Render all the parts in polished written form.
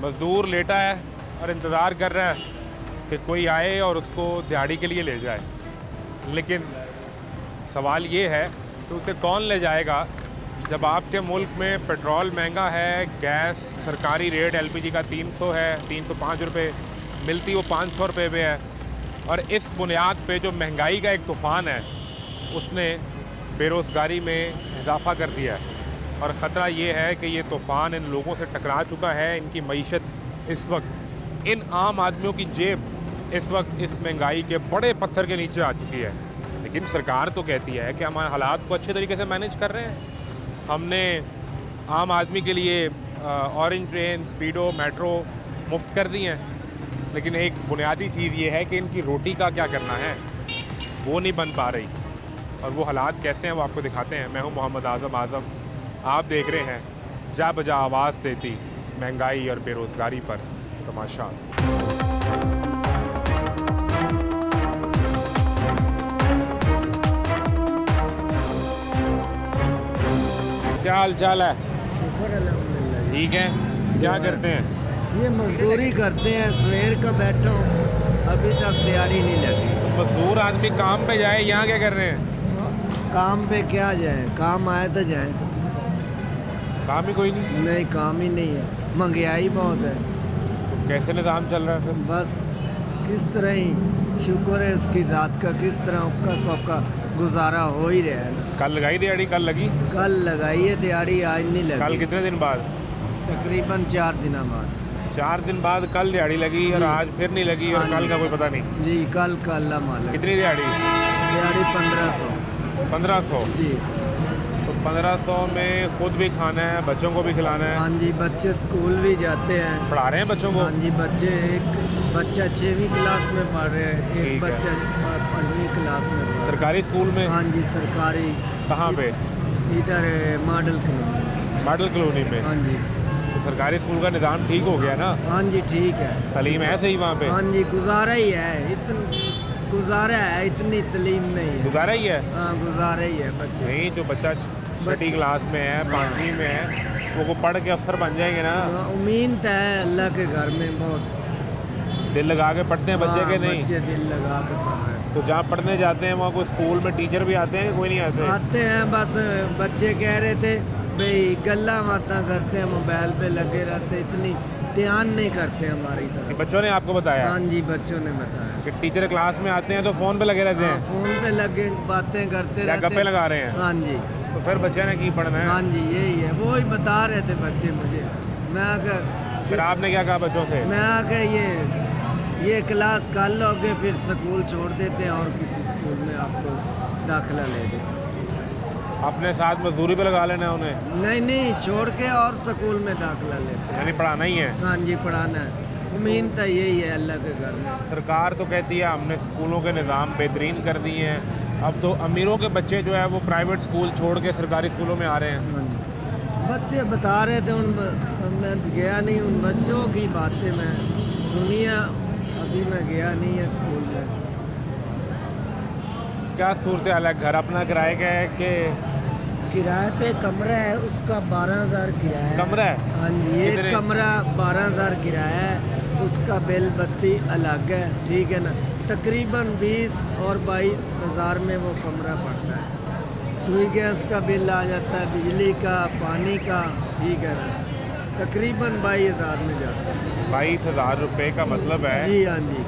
मज़दूर लेटा है और इंतज़ार कर रहा है कि कोई आए और उसको दिहाड़ी के लिए ले जाए। लेकिन सवाल ये है कि उसे कौन ले जाएगा जब आपके मुल्क में पेट्रोल महंगा है, गैस सरकारी रेट एलपीजी का 300 है, 305 रुपये, मिलती वो 500 रुपये पे है। और इस बुनियाद पे जो महंगाई का एक तूफ़ान है उसने बेरोज़गारी में इजाफ़ा कर दिया है। और ख़तरा ये है कि ये तूफ़ान इन लोगों से टकरा चुका है। इनकी मईशत इस वक्त, इन आम आदमियों की जेब इस वक्त इस महंगाई के बड़े पत्थर के नीचे आ चुकी है। लेकिन सरकार तो कहती है कि हम हालात को अच्छे तरीके से मैनेज कर रहे हैं। हमने आम आदमी के लिए ऑरेंज ट्रेन, स्पीडो, मेट्रो मुफ्त कर दी हैं। लेकिन एक बुनियादी चीज़ ये है कि इनकी रोटी का क्या करना है, वो नहीं बन पा रही। और वो हालात कैसे हैं वो आपको दिखाते हैं। मैं हूँ मोहम्मद आज़म। आप देख रहे हैं जा बजा आवाज़ देती महंगाई और बेरोज़गारी पर तमाशा। क्या हाल चाल है? शुक्र अल्हम्दुलिल्लाह। ठीक है। क्या करते हैं? ये मजदूरी करते हैं, सवेर का बैठा हूँ, अभी तक दिहाड़ी नहीं लगी। मजदूर आदमी काम पे जाए, यहाँ क्या कर रहे हैं? काम पे क्या जाए, काम आए तो जाए। काम ही कोई नहीं। नहीं, काम ही नहीं है, महंगाई बहुत है। तो कैसे निज़ाम चल रहा है फिर? बस किस तरह ही शुक्र है उसकी ज़ात का, किस तरह उसका सबका गुजारा हो ही रहा है ना। कल लगाई दिहाड़ी? कल लगी? कल लगाई है दिहाड़ी, आज नहीं कल लगी। कितने दिन बाद? तकरीबन 4 दिन बाद। 4 दिन बाद कल दिहाड़ी लगी और जी। आज फिर नहीं लगी और हाँ कल जी। का कोई पता नहीं। जी, कल का मालूम। कितनी दिहाड़ी? दिहाड़ी 1500। 1500। जी। तो 1500 में खुद भी खाना है, बच्चों को भी खिलाना है। हाँ जी, बच्चे स्कूल भी जाते हैं। पढ़ा रहे हैं बच्चों को? हाँ जी, बच्चे, एक बच्चा 6वीं क्लास में पढ़ रहे हैं, ठीक है। एक बच्चा 5वीं क्लास में पढ़ रहा सरकारी स्कूल में? है। हाँ जी, सरकारी। कहाँ पे? इधर मॉडल कॉलोनी। मॉडल कॉलोनी में? हाँ जी। तो सरकारी स्कूल का निज़ाम ठीक हो गया ना? हाँ जी, ठीक है। तालीम है सही वहाँ पे? हाँ जी, गुजारा ही है, गुजारा है, इतनी तालीम नहीं है। गुजारा ही है? हाँ, गुजारा ही है बच्चे। नहीं, जो बच्चा 6ठी क्लास में है, 5वीं में है, वो पढ़ के अफसर बन जाएंगे ना? उम्मीद है अल्लाह के घर में बहुत। दिल लगा के पढ़ते हैं बच्चे के? नहीं, बच्चे दिल लगा के पढ़ रहे हैं। तो जहाँ पढ़ने जाते हैं वहाँ कोई स्कूल में टीचर भी आते हैं? कोई नहीं आते? आते हैं, बस बच्चे कह रहे थे भाई गल्ला बातें करते हैं, मोबाइल पे लगे रहते, इतनी ध्यान नहीं करते हमारी कि तरफ। बच्चों ने आपको बताया हाँ जी, बच्चों ने बताया कि टीचर क्लास में आते हैं तो फ़ोन पे लगे रहते हाँ, हैं? फोन पे लगे बातें करते क्या रहते। गप्पे लगा रहे हैं? हाँ जी। तो फिर बच्चे ने की पढ़ना है? हाँ जी, यही है, वो ही बता रहे थे बच्चे मुझे। मैं आकर फिर आपने क्या कहा बच्चों से? मैं आकर ये क्लास कर लोगे फिर स्कूल छोड़ देते हैं और किसी स्कूल में आपको दाखिला ले देते हैं। अपने साथ मजदूरी पे लगा लेना है उन्हें? नहीं, छोड़ के और स्कूल में दाखिला लेते हैं। यानी पढ़ाना ही है? हाँ जी, पढ़ाना है। उम्मीद तो यही है अल्लाह के घर में। सरकार तो कहती है हमने स्कूलों के निज़ाम बेहतरीन कर दिए हैं, अब तो अमीरों के बच्चे जो है वो प्राइवेट स्कूल छोड़ के सरकारी स्कूलों में आ रहे हैं। हाँ जी, बच्चे बता रहे थे, मैं गया नहीं, उन बच्चों की बातें मैं सुनी है, अभी मैं गया नहीं है स्कूल में। क्या सूरत हाल है? घर अपना किराए का है कि? किराए पे कमरा है, उसका 12,000 किराया है। कमरा है? हाँ जी, एक कितने? कमरा 12,000 किराया है, उसका बिल बत्ती अलग है, ठीक है ना। तकरीबन 20 और 22,000 में वो कमरा पड़ता है। सुई गैस का बिल आ जाता है, बिजली का, पानी का, ठीक है ना, तकरीबन 22,000 में जाता है। 22,000 रुपये का मतलब है जी हाँ जी।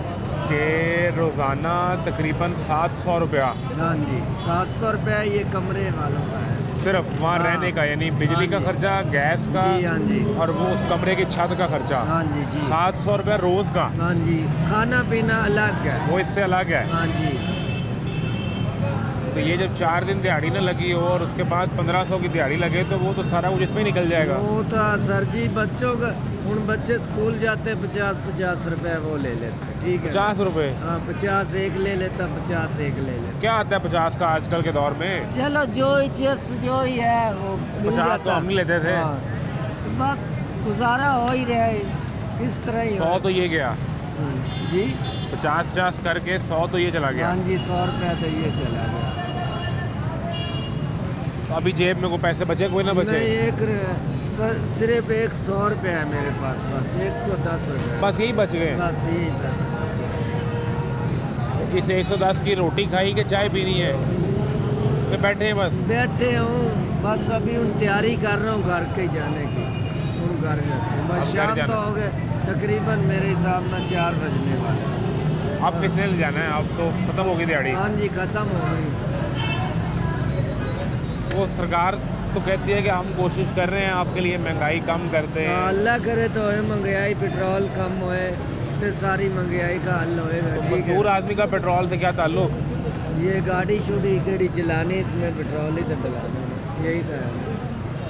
कि रोज़ाना तकरीबन 700 रुपया हाँ जी, 700 रुपया ये कमरे वालों का है। सिर्फ वहाँ हाँ। रहने का, यानी बिजली का हाँ जी। खर्चा, गैस का, जी हाँ जी। और वो उस कमरे की छत का खर्चा। हाँ जी। 700 रुपया रोज़ का? हाँ जी, खाना पीना अलग है। वो इससे अलग है? हाँ जी। तो ये जब 4 दिन दिहाड़ी ना लगी हो और उसके बाद 1500 की दिहाड़ी लगे तो वो तो सारा कुछ इसमें ही निकल जाएगा। वो तो सर जी, बच्चों का, उन बच्चे स्कूल जाते हैं, 50-50 रुपए वो ले लेते हैं, ठीक है। 50 रुपये? हाँ, 50 एक ले लेता, 50 एक ले लेता। क्या आता है 50 का आजकल के दौर में? चलो जो ही है वो मिल 50 जाता। तो हम नहीं लेते थे। हाँ, बस गुजारा हो ही रहा है, इस तरह ही 100 तो ये गया। जी 50 करके 100 तो ये चला गया। हाँ जी, 100 रुपया तो ये चला गया। तो अभी जेब में को पैसे बचे, कोई ना बचे? नहीं, तो सिर्फ 100 रुपये है मेरे पास, बस 110 रुपये, बस यही बच गए? बस यही पैसे इस 110 की रोटी खाई कि चाय पीनी है कि बैठे हैं बस? बैठे हूँ बस, अभी उन तैयारी कर रहा हूँ घर के जाने की, उन घर जाते हैं बस। अब घर शाम जाना? तो हो गए तकरीबन मेरे हिसाब में 4 बजने वाले। अब किसने ले जाना है? अब तो ख़त्म हो गई दिहाड़ी। हाँ जी, ख़त्म हो गई। वो सरकार तो कहती है कि हम कोशिश कर रहे हैं आपके लिए, महंगाई कम करते हाँ, हैं। अल्लाह करे तो होए महंगाई, पेट्रोल कम होए तो सारी महंगाई का हल होएगा। तो ठीक मजदूर है, आदमी का पेट्रोल से क्या ताल्लुक? ये गाड़ी शूड़ी केड़ी चलानी, इसमें पेट्रोल ही तो डलाना, यही तो है।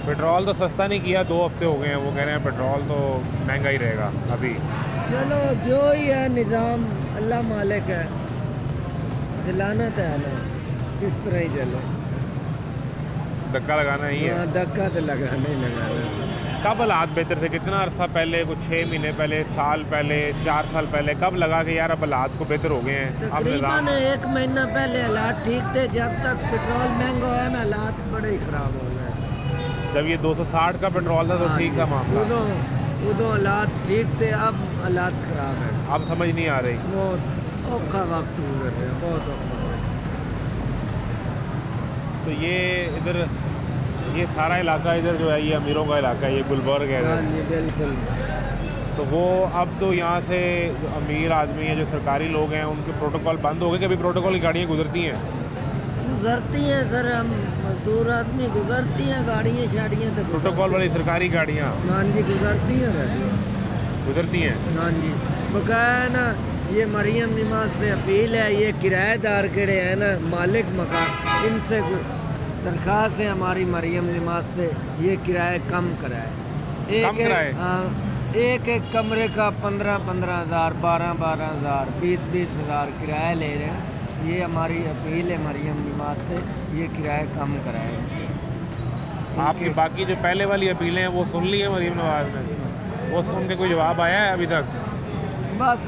पेट्रोल तो सस्ता नहीं किया, 2 हफ्ते हो गए हैं, वो कह रहे हैं पेट्रोल तो महंगा ही रहेगा अभी। चलो जो ही है निज़ाम, अल्लाह मालिक है, चलाना तो है ना, किस तरह ही चले। धक्का लगाना ही है। हाँ, धक्का तो लगाना ही लगाना। कब हालात बेहतर थे? कितना अरसा पहले? कुछ 6 महीने पहले, साल पहले, 4 साल पहले? कब लगा कि यार अब हालात को बेहतर हो गए हैं? अब तकरीबन 1 महीना पहले हालात ठीक थे, जब तक पेट्रोल महंगा हुआ ना हालात बड़े ही ख़राब हो गए। जब ये 260 का पेट्रोल था तो हाँ ठीक जी, था मामला। उदों हालात ठीक थे, अब हालात ख़राब है। अब समझ नहीं आ रही। बहुत औखा वक्त गुजर रहे हैं, बहुत औखा वक्त। तो ये इधर, ये सारा इलाका इधर जो है ये अमीरों का इलाका है, ये गुलबर्ग है हाँ इधर। जी, बिल्कुल। तो वो अब तो यहाँ से जो अमीर आदमी है, जो सरकारी लोग हैं, उनके प्रोटोकॉल बंद हो गए कि अभी प्रोटोकॉल की गाड़ियाँ गुजरती हैं? गुजरती हैं सर, हम मजदूर आदमी गुजरती हैं, गाड़ियाँ शाड़ियाँ तो प्रोटोकॉल वाली सरकारी गाड़ियाँ हाँ जी गुजरती हैं रहती हैं। गुजरती हैं? हाँ जी, बकाया ना ये मरियम नमाज से अपील है, ये किराएदार केड़े हैं ना, मालिक मकान, इनसे दरख्वास्त है हमारी मरियम नमाज से, ये किराए कम कराए। कम कराए? हाँ, एक कमरे का 15-15 हज़ार, 12-12 हज़ार, 20-20 हज़ार किराया ले रहे हैं। ये हमारी अपील है मरियम नमाज से, ये किराए कम कराए इनसे। आपकी बाकी जो पहले वाली अपीलें हैं वो सुन ली है मरीम नवाज ने? वो सुन के कोई जवाब आया है अभी तक? बस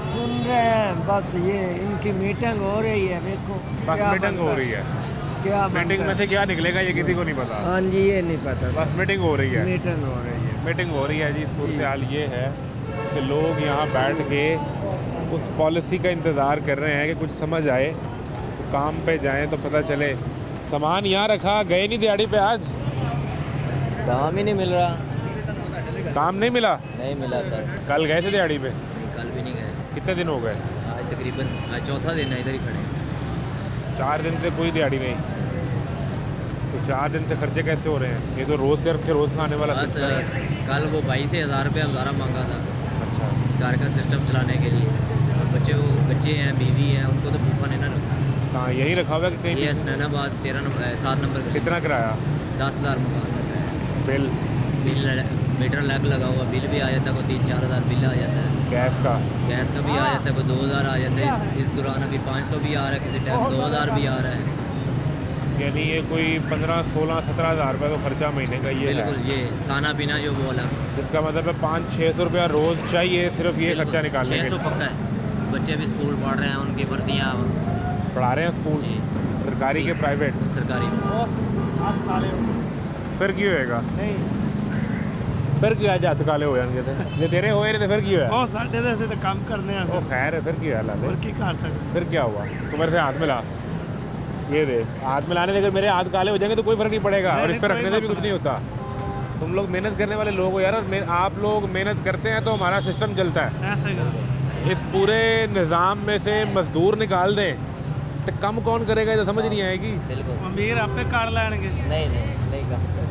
सुन रहे हैं, बस ये इनकी मीटिंग हो रही है, देखो बस क्या मीटिंग हो बनता रही है। क्या मीटिंग बनता में है। से क्या निकलेगा ये किसी को नहीं पता। हाँ जी, ये नहीं पता, बस मीटिंग हो रही है। मीटिंग हो रही है। मीटिंग हो रही है जी। सूरत हाल ये है कि लोग यहाँ बैठ के उस पॉलिसी का इंतज़ार कर रहे हैं कि कुछ समझ आए तो काम पे जाएं तो पता चले। सामान यहाँ रखा, गए नहीं दिहाड़ी पे आज? काम ही नहीं मिल रहा। काम नहीं मिला? नहीं मिला सर। कल गए थे दिहाड़ी पे? कल भी नहीं गए। कितने दिन हो गए? आज तकरीबन आज चौथा दिन है, इधर ही खड़े हैं। 4 दिन से कोई दिहाड़ी नहीं। तो 4 दिन से खर्चे कैसे हो रहे हैं? ये तो रोज़ के रोज़ खाने वाला बस सिस्टम है। कल वो भाई से 1000 रुपया उधारा मांगा था अच्छा, घर का सिस्टम चलाने के लिए। और बच्चे हैं, बीवी हैं, उनको तो भूखा नहीं ना रखा। कहाँ यहीं रखा हुआ है कि कहीं ये भी? हसनैनाबाद 7 नंबर गली। कितना किराया? 10,000 मकान का किराया। बिल? बिल मीटर लग लगा हुआ, बिल भी आ जाता है, कोई 3-4 हज़ार बिल आ जाता है। गैस का? गैस का भी आ जाता है, कोई 2000 आ जाता है। इस दौरान अभी 500 भी आ रहा है, किसी टाइम 2000 भी आ रहा है। यानी ये कोई 15, 16, 17 हज़ार रुपये तो खर्चा महीने का ये है। बिल्कुल, ये खाना पीना जो बोला, इसका मतलब है 500-600 रुपया रोज़ चाहिए सिर्फ ये खर्चा निकालने के 600 लिए। पक्का है। बच्चे भी स्कूल पढ़ रहे हैं, उनकी वर्दियाँ पढ़ा रहे हैं स्कूल? जी। सरकारी के प्राइवेट? सरकारी। फिर क्यों होएगा? फिर क्यों आज हत्थ काले हो जाएंगे? जे तेरे होए ने तो फिर क्यों है? ਉਹ ਸਾਡੇ ਦੇ ਅਸੀਂ ਤਾਂ ਕੰਮ ਕਰਨੇ ਆ ओ खैर है, फिर क्यों है लाले? ਹੋਰ ਕੀ ਕਰ ਸਕਦੇ। फिर क्या हुआ? तू मेरे से हाथ मिला, ये दे। हाथ मिलाने से अगर मेरे हाथ काले हो जाएंगे तो कोई फर्क नहीं पड़ेगा, और इस पर कोई रखने से भी कुछ मसला नहीं होता। तुम लोग मेहनत करने वाले लोग हो यार, और आप लोग मेहनत करते हैं तो हमारा सिस्टम चलता है। ਐਸੇ ਗੱਲ इस पूरे निज़ाम में से मजदूर निकाल दें तो कम कौन करेगा? ये तो समझ नहीं आएगी। बिल्कुल ਅਮੀਰ ਆਪੇ ਕਰ ਲੈਣਗੇ। नहीं कर सकते।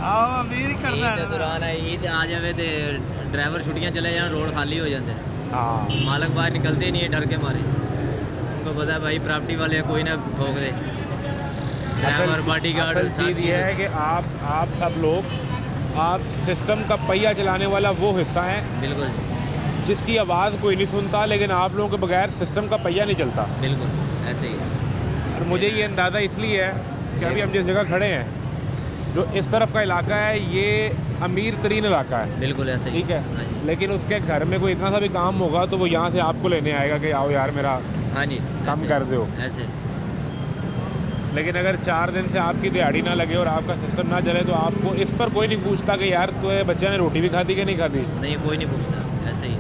ਆਹੋ ਅਮੀਰ ਹੀ ਕਰਦਾ ईद ਹੈ। दौरान ईद आ जावे तो ड्राइवर छुट्टियाँ चले जान, रोड खाली हो जाते हैं। हाँ, मालक बाहर निकलते ही नहीं है डर के मारे। उनको पता है भाई प्रॉपर्टी वाले कोई ना ठोक दे। ड्राइवर, बॉडी गार्ड, असल चीज़ ये है कि आप सब लोग, आप सिस्टम का पहिया चलाने वाला वो हिस्सा है बिल्कुल जिसकी आवाज़ कोई नहीं सुनता, लेकिन आप लोगों के बगैर सिस्टम का पहिया नहीं चलता। बिल्कुल ऐसे ही है। और मुझे ये अंदाज़ा इसलिए है कि अभी हम जिस जगह खड़े हैं, जो इस तरफ का इलाका है, ये अमीर तरीन इलाका है, बिल्कुल ऐसे ही। ठीक है। हाँ जी, लेकिन उसके घर में कोई इतना सा भी काम होगा तो वो यहाँ से आपको लेने आएगा कि आओ यार मेरा हाँ जी, कम ऐसे- कर दो। ऐसे लेकिन अगर 4 दिन से आपकी दिहाड़ी ना लगे और आपका सिस्टम ना चले तो आपको इस पर कोई नहीं पूछता कि यार तो बच्चे ने रोटी भी खाती कि नहीं खाती? नहीं, कोई नहीं पूछता, ऐसे ही।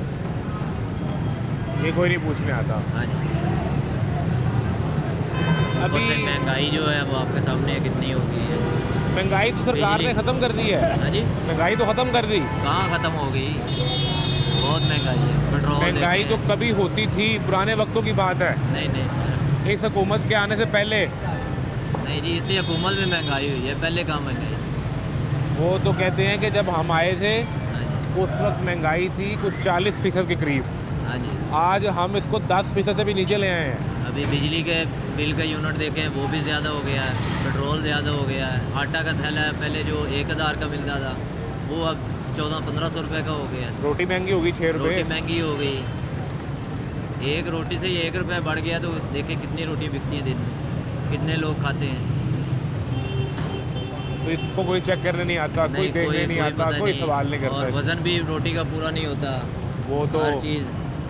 ये कोई नहीं पूछने आता। हाँ जी। अभी ऊपर से महंगाई जो है वो आपके सामने कितनी हो गई है। महंगाई तो सरकार ने बिजली- ख़त्म कर दी है। हाँ जी, महंगाई तो ख़त्म कर दी। कहाँ ख़त्म हो गई, बहुत महंगाई है। पेट्रोल महंगाई तो देखें। कभी होती थी, पुराने वक्तों की बात है, नहीं नहीं सर, इस हुकूमत के आने से पहले। नहीं जी, इसी हुकूमत में महंगाई हुई है, पहले कहाँ महंगाई थी। वो तो कहते हैं कि जब हम आए थे हाँ जी, उस वक्त महंगाई थी कुछ 40% के करीब। हाँ जी। आज हम इसको 10% से भी नीचे ले आए हैं। अभी बिजली के बिल का यूनिट देखें वो भी ज़्यादा हो गया है, पेट्रोल ज़्यादा हो गया है। आटा का थैला है पहले जो 1000 का मिलता था वो अब 1400-1500 रुपये का हो गया है। रोटी महंगी होगी 6 रोटी रुपये। महंगी हो गई, एक रोटी से ही 1 रुपया बढ़ गया तो देखें कितनी रोटी बिकती है दिन में, कितने लोग खाते हैं। तो इसको कोई चेक करने नहीं आता, कोई देखने नहीं आता, पता कोई नहीं। सवाल नहीं और करता। वज़न भी रोटी का पूरा नहीं होता, वो तो हर चीज़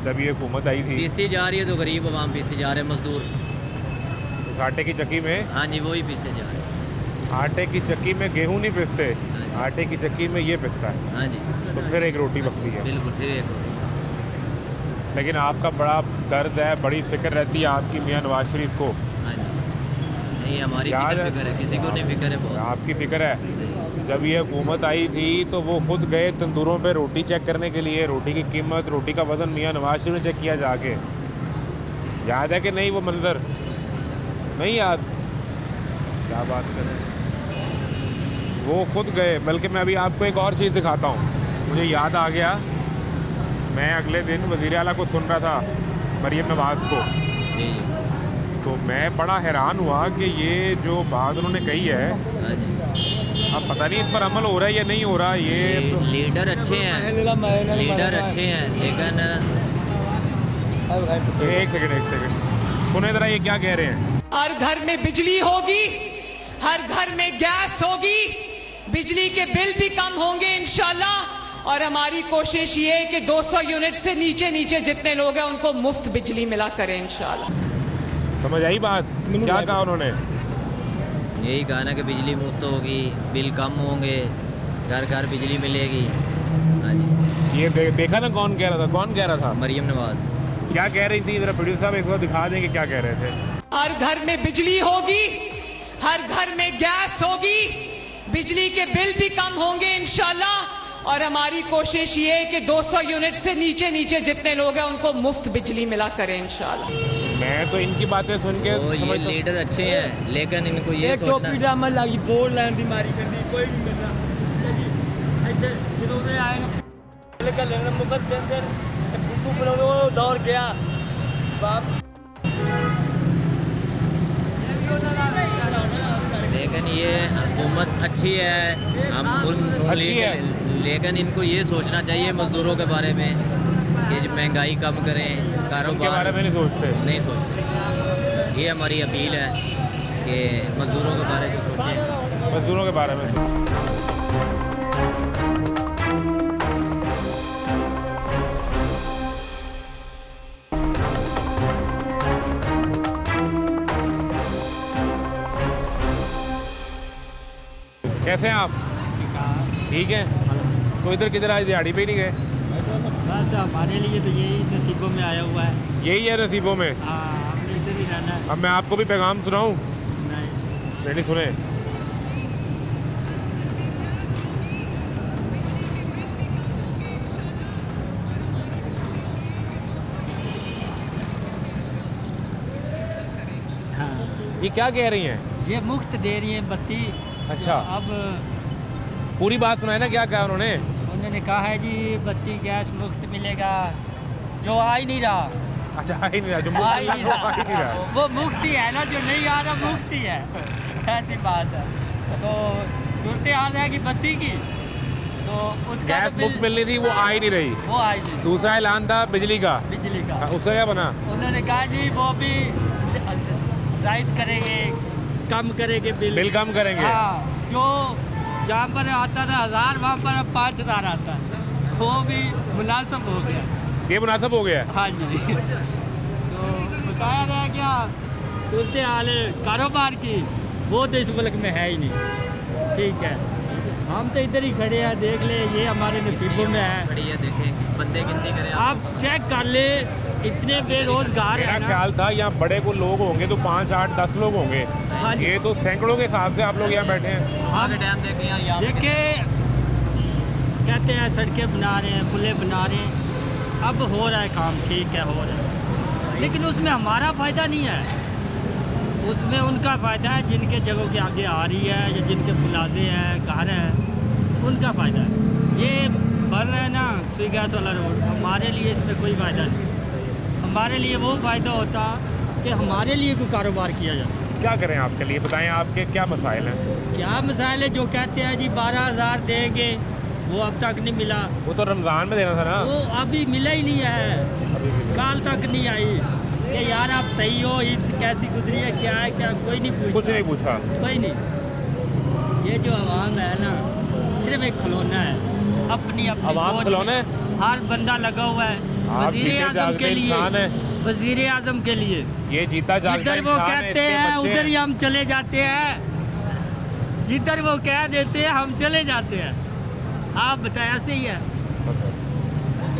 जब ये हुकूमत आई थी पीसी जा रही है तो गरीब आवाम पीसी जा रहे हैं, मजदूर। उस आटे की चक्की में, हाँ जी, वही पीसे जा रहे हैं। आटे की चक्की में गेहूं नहीं पिसते, हाँ जी। आटे की चक्की में ये पिसता है, हाँ जी, तो फिर एक रोटी पकती है। बिल्कुल, फिर एक रोटी। लेकिन आपका बड़ा दर्द है, बड़ी फिक्र रहती है आपकी मियाँ नवाज शरीफ को। हाँ जी, नहीं हमारी याद फिक्र है, किसी को नहीं फिक्र है बॉस। आपकी फिक्र है। नहीं। जब ये हुकूमत आई थी तो वो खुद गए तंदूरों पे रोटी चेक करने के लिए, रोटी की कीमत, रोटी का वज़न मियाँ नवाज शरीफ ने चेक किया जाके। याद है कि नहीं वो मंजर? नहीं याद? क्या बात करें, वो खुद गए। बल्कि मैं अभी आपको एक और चीज़ दिखाता हूँ, मुझे याद आ गया। मैं अगले दिन वज़ीर आला को सुन रहा था, मरीम नवाज़ को, जी जी। तो मैं बड़ा हैरान हुआ कि ये जो बात उन्होंने कही है, हाँ जी, अब पता नहीं इस पर अमल हो रहा है या नहीं हो रहा। ये तो लीडर अच्छे हैं, लीडर अच्छे हैं, लेकिन एक सेकंड सुने ज़रा ये क्या कह रहे हैं। हर घर में बिजली होगी, हर घर में गैस होगी, बिजली के बिल भी कम होंगे इंशाल्लाह। और हमारी कोशिश ये है कि 200 यूनिट से नीचे जितने लोग हैं उनको मुफ्त बिजली मिला करें इंशाल्लाह। समझ आई बात? क्या कहा उन्होंने? यही कहा ना कि बिजली मुफ्त होगी, बिल कम होंगे, घर घर बिजली मिलेगी। हाँ जी, ये देखा ना कौन कह रहा था? कौन कह रहा था? मरीम नवाज। क्या कह रही थी? जरा प्रोड्यूसर साहब एक बार दिखा दें कि क्या कह रहे थे। हर घर में बिजली होगी, हर घर में गैस होगी, बिजली के बिल भी कम होंगे इंशाल्लाह। और हमारी कोशिश ये है कि 200 यूनिट से नीचे जितने लोग हैं उनको मुफ्त बिजली मिला करें इंशाल्लाह। मैं तो इनकी बातें सुन के तो ये समझता हूं- लीडर अच्छे हैं, लेकिन इनको ये एक सोचना। टोपी ड्रामा लगी बोल लाइन दी मारी कर दी कोई नहीं मिल रहा जी ऐसे जिन्होंने आए ना लेकर लेना मुकद के अंदर फुटू पर वो दौड़ गया बाप लेकिन ये हुकूमत अच्छी है, हम अच्छी है। लेकिन इनको ये सोचना चाहिए मजदूरों के बारे में कि महंगाई कम करें, उनके कारोबार बारे में नहीं सोचते। नहीं सोचते। ये हमारी अपील है कि मजदूरों के बारे में सोचें। मजदूरों के बारे में कैसे हैं आप? ठीक है। तो इधर किधर आज दिहाड़ी पे ही नहीं गए? बस हमारे लिए तो यही नसीबों में आया हुआ है। यही है नसीबों में। हमने इधर ही रहना है। अब मैं आपको भी पैगाम सुनाऊं? नहीं नहीं सुने? हाँ ये क्या कह रही हैं? ये मुफ्त दे रही है बत्ती। अच्छा, अब पूरी बात सुनाए ना, क्या कहा उन्होंने? उन्होंने कहा है जी बत्ती गैस मुफ्त मिलेगा, जो आ ही नहीं रहा। अच्छा, आ ही नहीं रहा, जो आ ही नहीं वो आ ही नहीं रहा, रहा। वो मुफ्त ही है ना, जो नहीं आ रहा मुफ्त ही है। ऐसी बात है। तो सूरत हाल है कि बत्ती की तो उसका गैस तो बिल मुफ्त मिलनी थी, वो आ ही नहीं रही। वो आई नहीं दूसरा ऐलान था बिजली का, बिजली का। उसका क्या बना? उन्होंने कहा जी वो भी राइट करेंगे, कम करेंगे बिल। बिल कम करेंगे। हाँ, जो जहाँ पर आता था 1000 वहाँ पर अब 5000 आता है, वो भी मुनासिब हो गया। ये मुनासिब हो गया। हाँ जी। तो बताया गया क्या सूरत हाल कारोबार की वो तो इस मुल्क में है ही नहीं। ठीक है, हम तो इधर ही खड़े हैं, देख ले ये हमारे नसीबों में है। बड़ी है, देखें बंदे गिनती करें आप चेक कर ले, इतने बेरोजगार मेरा है ना। ख्याल था यहाँ बड़े को लोग होंगे तो 5, 8, 10 लोग होंगे। हाँ जी। ये तो सैकड़ों के हिसाब से आप लोग यहाँ बैठे हैं। सुबह के टाइम देखें यहाँ पे देखे कहते हैं सड़कें बना रहे हैं, पुलें बना रहे हैं, अब हो रहा है काम, ठीक है हो रहा है, लेकिन उसमें हमारा फ़ायदा नहीं है, उसमें उनका फ़ायदा है जिनके जगहों के आगे आ रही है या जिनके प्लाजे हैं, घर हैं, उनका फ़ायदा है। ये बन रहा है ना सुई गैस वाला रोड, हमारे लिए इसमें कोई फ़ायदा नहीं। हमारे लिए वो फ़ायदा होता कि हमारे लिए कोई कारोबार किया जाए। क्या करें आपके लिए, बताएं आपके क्या मसाइल हैं? क्या मसाइल है? जो कहते हैं जी 12,000 देंगे, वो अब तक नहीं मिला। वो तो रमज़ान में देना था ना। वो अभी मिला ही नहीं है, कल तक नहीं आई कि यार आप सही हो, ईद कैसी गुजरी है, क्या है क्या, कोई नहीं पूछता। कुछ नहीं पूछा। कोई नहीं। ये जो आवाम है ना, सिर्फ एक खिलौना है, अपनी अपनी आवाम सोच खिलौना में। है? हर बंदा लगा हुआ है आप वजीर जीते आजम जागते के लिए, इंसान हैं। वजीर आजम के लिए। ये जीता जागता जिधर वो इंसान है, कहते इसके हैं बच्चे उधर ही हम चले जाते हैं, जिधर वो कह देते हैं हम चले जाते हैं। आप बताएं, ऐसे ही है?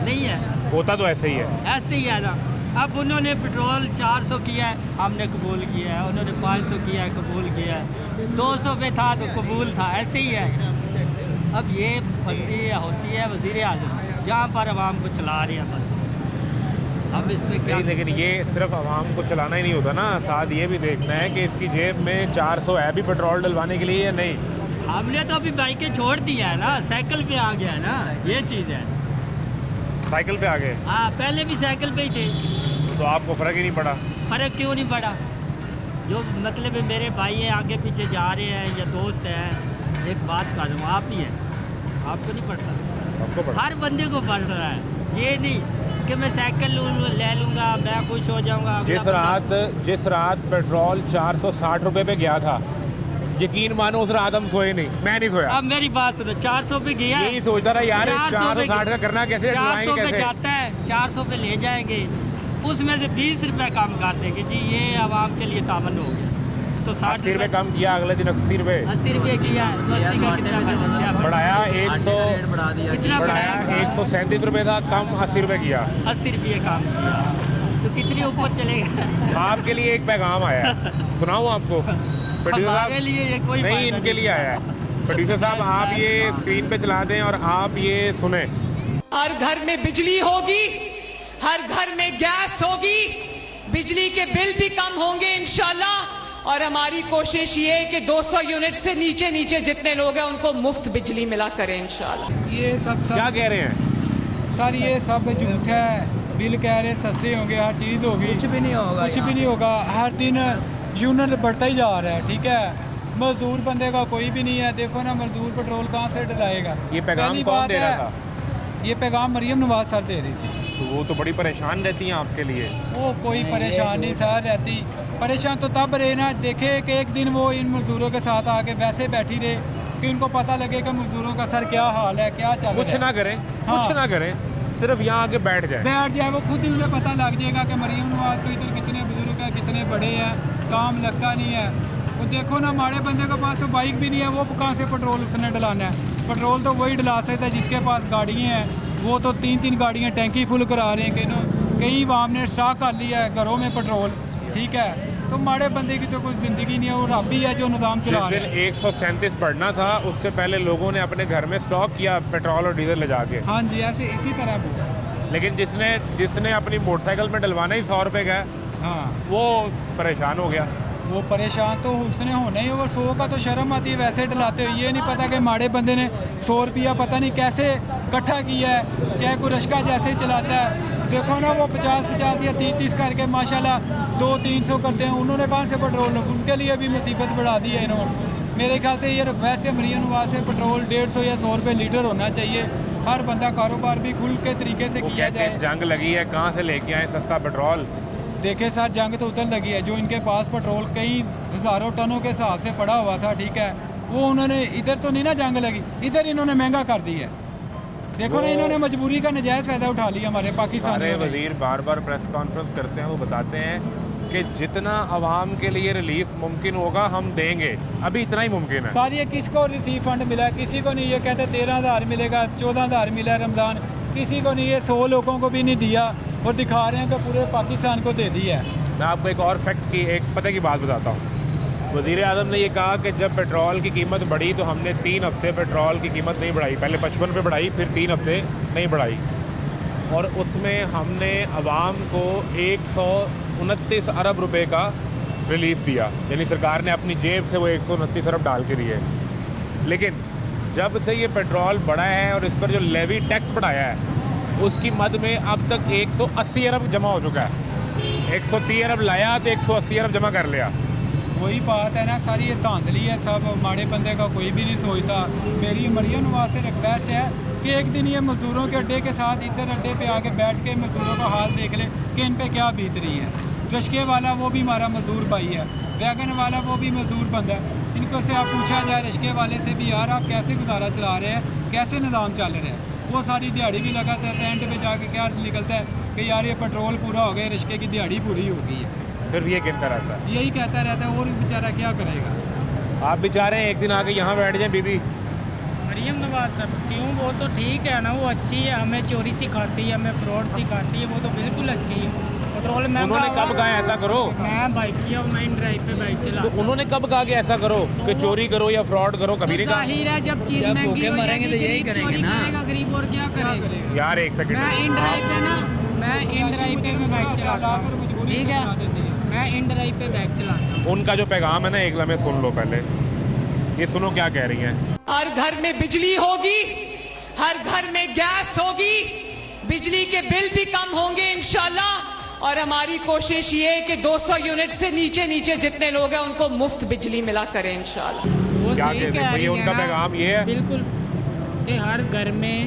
नहीं है, होता तो ऐसे ही है। ऐसे ही है ना। अब उन्होंने पेट्रोल 400 किया है, हमने कबूल किया है, उन्होंने 500 किया है, कबूल किया है, 200 पे था तो कबूल था, ऐसे ही है। अब ये बंदी होती है वजीर आजम, जहाँ पर आवाम को चला रही है बस। अब इसमें क्या? नहीं, लेकिन ये सिर्फ आवाम को चलाना ही नहीं होता ना, साथ ये भी देखना है कि इसकी जेब में 400 है भी पेट्रोल डलवाने के लिए या नहीं। हमने तो अभी बाइकें छोड़ दी है ना, साइकिल पे आ गया है ना, ये चीज़ है। साइकिल पे आ गए हाँ, पहले भी साइकिल पे ही थे। तो आपको फ़र्क ही नहीं पड़ा। फ़र्क क्यों नहीं पड़ा? जो मतलब मेरे भाई हैं आगे पीछे जा रहे हैं या दोस्त हैं, एक बात कर रहा हूँ, आप ही हैं, आपको नहीं पड़ता? आपको पड़ा। हर बंदे को पड़ रहा है। ये नहीं कि मैं साइकिल ले लूँगा, मैं खुश हो जाऊँगा। जिस रात पेट्रोल 460 रुपए पे गया था, यकीन मानो उस रात हम सोए नहीं, मैं नहीं सोया। अब मेरी बात सुनो, 400 पे गया है, यही सोचता रहा यार 460 460 का करना कैसे, 400 पे कैसे? जाता है, 400 पे ले जाएंगे, उसमें से 20 रुपये कम कर देंगे जी, ये आवाम के लिए तामन हो गया। तो 60 80 रुपये कम किया, अगले दिन 80 रुपये 80 रुपये किया है, तो 80 का कितना क्या बढ़ाया, आटे का रेट बढ़ा दिया। कितना बढ़ाया 137 रुपये था, कम 80 रुपये किया। 80 रुपये काम किया, तो कितने ऊपर चलेगा? आपके लिए एक पैगाम आया है, सुनाऊँ आपको? प्रोड्यूसर हमारे साहब, लिए ये कोई नहीं, फायदा इनके लिए आया है। प्रोड्यूसर साहब, आप ये स्क्रीन पे चला दें और आप ये सुने। हर घर में बिजली होगी, हर घर में गैस होगी, बिजली के बिल भी कम होंगे इंशाल्लाह, और हमारी कोशिश ये है कि 200 यूनिट से नीचे नीचे जितने लोग हैं उनको मुफ्त बिजली मिला करें इंशाल्लाह। ये सब क्या कह रहे हैं? सर ये सब झूठ है। बिल कह रहे सस्ते होंगे, हर चीज़ होगी, कुछ भी नहीं होगा, कुछ भी नहीं होगा। हर दिन यूनिट बढ़ता ही जा रहा है, ठीक है। मजदूर बंदे का कोई भी नहीं है। देखो ना, मजदूर पेट्रोल कहाँ से डलाएगा? ये पैगाम पहली कौन बात दे रहा है, था? ये पैगाम मरियम नवाज सर दे रही थी। तो वो तो बड़ी परेशान रहती हैं आपके लिए। वो कोई परेशान नहीं सर रहती, परेशान तो तब रहे ना, देखे कि एक दिन वो इन मजदूरों के साथ आके वैसे बैठी रहे कि उनको पता लगे कि मजदूरों का सर क्या हाल है, क्या चल कुछ रहा है। ना करें, हाँ। कुछ ना करें, सिर्फ यहाँ आके बैठ जाए। बैठ जाए, वो खुद ही उन्हें पता लग जाएगा कि मरियम नवाज को इधर कितने बुजुर्ग हैं, कितने बड़े हैं, काम लगता नहीं है। वो देखो ना, हमारे बंदे के पास तो बाइक भी नहीं है, वो कहाँ से पेट्रोल उसने डलाना है? पेट्रोल तो वही डला सकता है जिसके पास गाड़ियाँ हैं। वो तो 3-3 गाड़ियाँ टैंकी फुल करा रहे हैं, कई वाम ने स्टॉक कर लिया है घरों में पेट्रोल, ठीक है। तो हमारे बंदे की तो कोई ज़िंदगी नहीं है, वो रब ही है जो निज़ाम चला जिस रहा दिन है। 137 बढ़ना था, उससे पहले लोगों ने अपने घर में स्टॉक किया पेट्रोल और डीजल ले जाके। हाँ जी, ऐसे इसी तरह वो। लेकिन जिसने अपनी मोटरसाइकिल में डलवाना ही 100 रुपये का है, हाँ, वो परेशान हो गया। वो परेशान तो उसने होना ही, और 100 का तो शर्म आती है वैसे डलाते हो। ये नहीं पता कि माड़े बंदे ने 100 रुपया पता नहीं कैसे इकट्ठा किया है, चाहे कोई रश्का जैसे ही चलाता है। देखो ना, वो 50-50 या 30-30 करके माशाल्लाह 200-300 करते हैं। उन्होंने कहाँ से पेट्रोल, उनके लिए भी मुसीबत बढ़ा दी है इन्होंने। मेरे ख्याल से ये वैसे मरियम नवाज से पेट्रोल 150 या 100 रुपये लीटर होना चाहिए। हर बंदा कारोबार भी खुल के तरीके से वो किया कहते हैं जाए। जंग लगी है, कहाँ से लेके आए सस्ता पेट्रोल। देखे सर, जंग तो उधर लगी है, जो इनके पास पेट्रोल कई हज़ारों टनों के हिसाब से पड़ा हुआ था, ठीक है, वो उन्होंने इधर तो नहीं ना जंग लगी, इधर इन्होंने महंगा कर दी है। देखो ना, इन्होंने मजबूरी का नजायज़ फ़ायदा उठा लिया हमारे पाकिस्तान सारे में। वजीर बार बार प्रेस कॉन्फ्रेंस करते हैं, वो बताते हैं कि जितना आवाम के लिए रिलीफ मुमकिन होगा हम देंगे, अभी इतना ही मुमकिन है। सर ये किसको रिसीव फंड मिला है? किसी को नहीं। ये कहते 13,000 मिलेगा, 14,000 मिला रमज़ान, किसी को नहीं। ये 100 लोगों को भी नहीं दिया और दिखा रहे हैं कि पूरे पाकिस्तान को दे दिया है। मैं आपको एक और फैक्ट की, एक पते की बात बताता हूँ। वज़ीर आज़म ने ये कहा कि जब पेट्रोल की कीमत बढ़ी तो हमने 3 हफ्ते पेट्रोल की कीमत नहीं बढ़ाई, पहले 55 पे बढ़ाई, फिर 3 हफ्ते नहीं बढ़ाई, और उसमें हमने आवाम को 129 अरब रुपए का रिलीफ दिया, यानी सरकार ने अपनी जेब से वो 129 अरब डाल के दिए। लेकिन जब से ये पेट्रोल बढ़ा है और इस पर जो लेवी टैक्स बढ़ाया है, उसकी मद में अब तक 180 अरब जमा हो चुका है। 130 अरब लाया तो 180 अरब जमा कर लिया। वही बात है ना, सारी ये धांधली है, सब माड़े बंदे का कोई भी नहीं सोचता। मेरी मरियम नवाज से रिक्वेस्ट है कि एक दिन ये मज़दूरों के अड्डे के साथ इधर अड्डे पे आके बैठ के मज़दूरों का हाल देख ले कि इन पे क्या बीत रही है। रश्के वाला वो भी हमारा मज़दूर भाई है, वैगन वाला वो भी मज़दूर बंदा है। इनको से आप पूछा जाए रश्के वाले से भी, यार आप कैसे गुजारा चला रहे हैं, कैसे निज़ाम चल रहे हैं? वो सारी दिहाड़ी भी लगाते रहते हैं, एंड पे जाके क्या निकलता है कि यार ये पेट्रोल पूरा हो गया, रिश्के की दिहाड़ी पूरी हो गई है। सिर्फ ये कहता रहता है, यही कहता रहता है, और बेचारा क्या करेगा? आप बेचारे एक दिन आके यहाँ बैठ जाएं बीबी। मरियम नवाज साहब क्यों, वो तो ठीक है ना, वो अच्छी है, हमें चोरी सिखाती है, हमें फ्रॉड सिखाती है, वो तो बिल्कुल अच्छी है। पेट्रोल महंगा उन्होंने कब कहा ऐसा करो? मैं बाइक किया, मैं ड्राइव पे बाइक चला। तो उन्होंने कब कहा कि ऐसा करो कि चोरी करो या फ्रॉड करो? कभी नहीं कहा। जाहिर है जब चीज महंगी हो मरेंगे तो यही करेंगे ना। गरीब और क्या करेगा? यार एक सेकंड, मैं इन ड्राइव पे ना, मैं इन ड्राइव पे मैं बाइक चलाता हूँ, ठीक है, मैं इन ड्राइव पे बाइक चलाता हूँ। उनका जो पैगाम है ना, एक लम्हे सुन लो पहले, ये सुनो क्या कह रही हैं। हर घर में बिजली होगी, हर घर में गैस होगी, बिजली के बिल भी कम होंगे इंशाल्लाह, और हमारी कोशिश ये है कि 200 यूनिट से नीचे नीचे जितने लोग हैं उनको मुफ्त बिजली मिला करें इंशाल्लाह। वो क्या सही कहते कह हैं? रही ये है उनका ना, पैगाम ये है बिल्कुल, कि हर घर में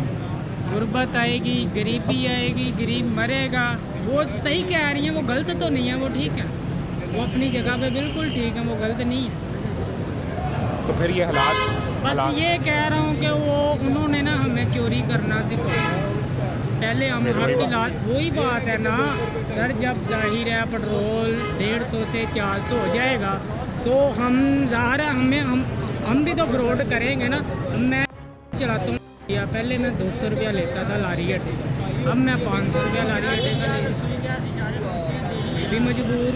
गुर्बत आएगी, गरीबी आएगी, गरीब मरेगा। वो सही कह रही हैं, वो गलत तो नहीं है, वो ठीक है, वो अपनी जगह पे बिल्कुल ठीक है, वो गलत नहीं है। तो फिर ये बस ये कह रहा हूँ कि वो उन्होंने ना हमें चोरी करना सिखाया। पहले हम हक लाल, वही बात है ना सर, जब जाहिर है पेट्रोल 150 से 400 हो जाएगा तो हम ज़ाहिर है हम भी तो फ्रॉड करेंगे ना। मैं चलाता हूँ, या पहले मैं 200 रुपया लेता था लारी अड्डे का, अब मैं 500 रुपया लारी अड्डे का ले भी मजबूर।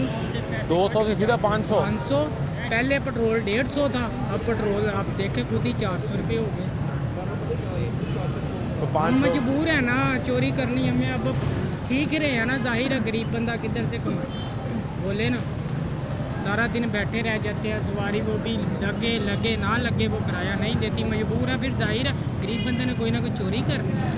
200 से सीधा 500। पहले पेट्रोल 150 था, अब पेट्रोल आप देखें खुद ही 400 रुपये हो गए। तो हम 500 मजबूर है ना, चोरी करनी हमें अब सीख रहे हैं ना। जाहिर है गरीब बंदा किधर से कमाए, बोले ना, सारा दिन बैठे रह जाते हैं, सवारी वो भी लगे ना लगे वो किराया नहीं देती, मजबूर है। फिर जाहिर है गरीब बंदे ने कोई ना कोई चोरी करनी है।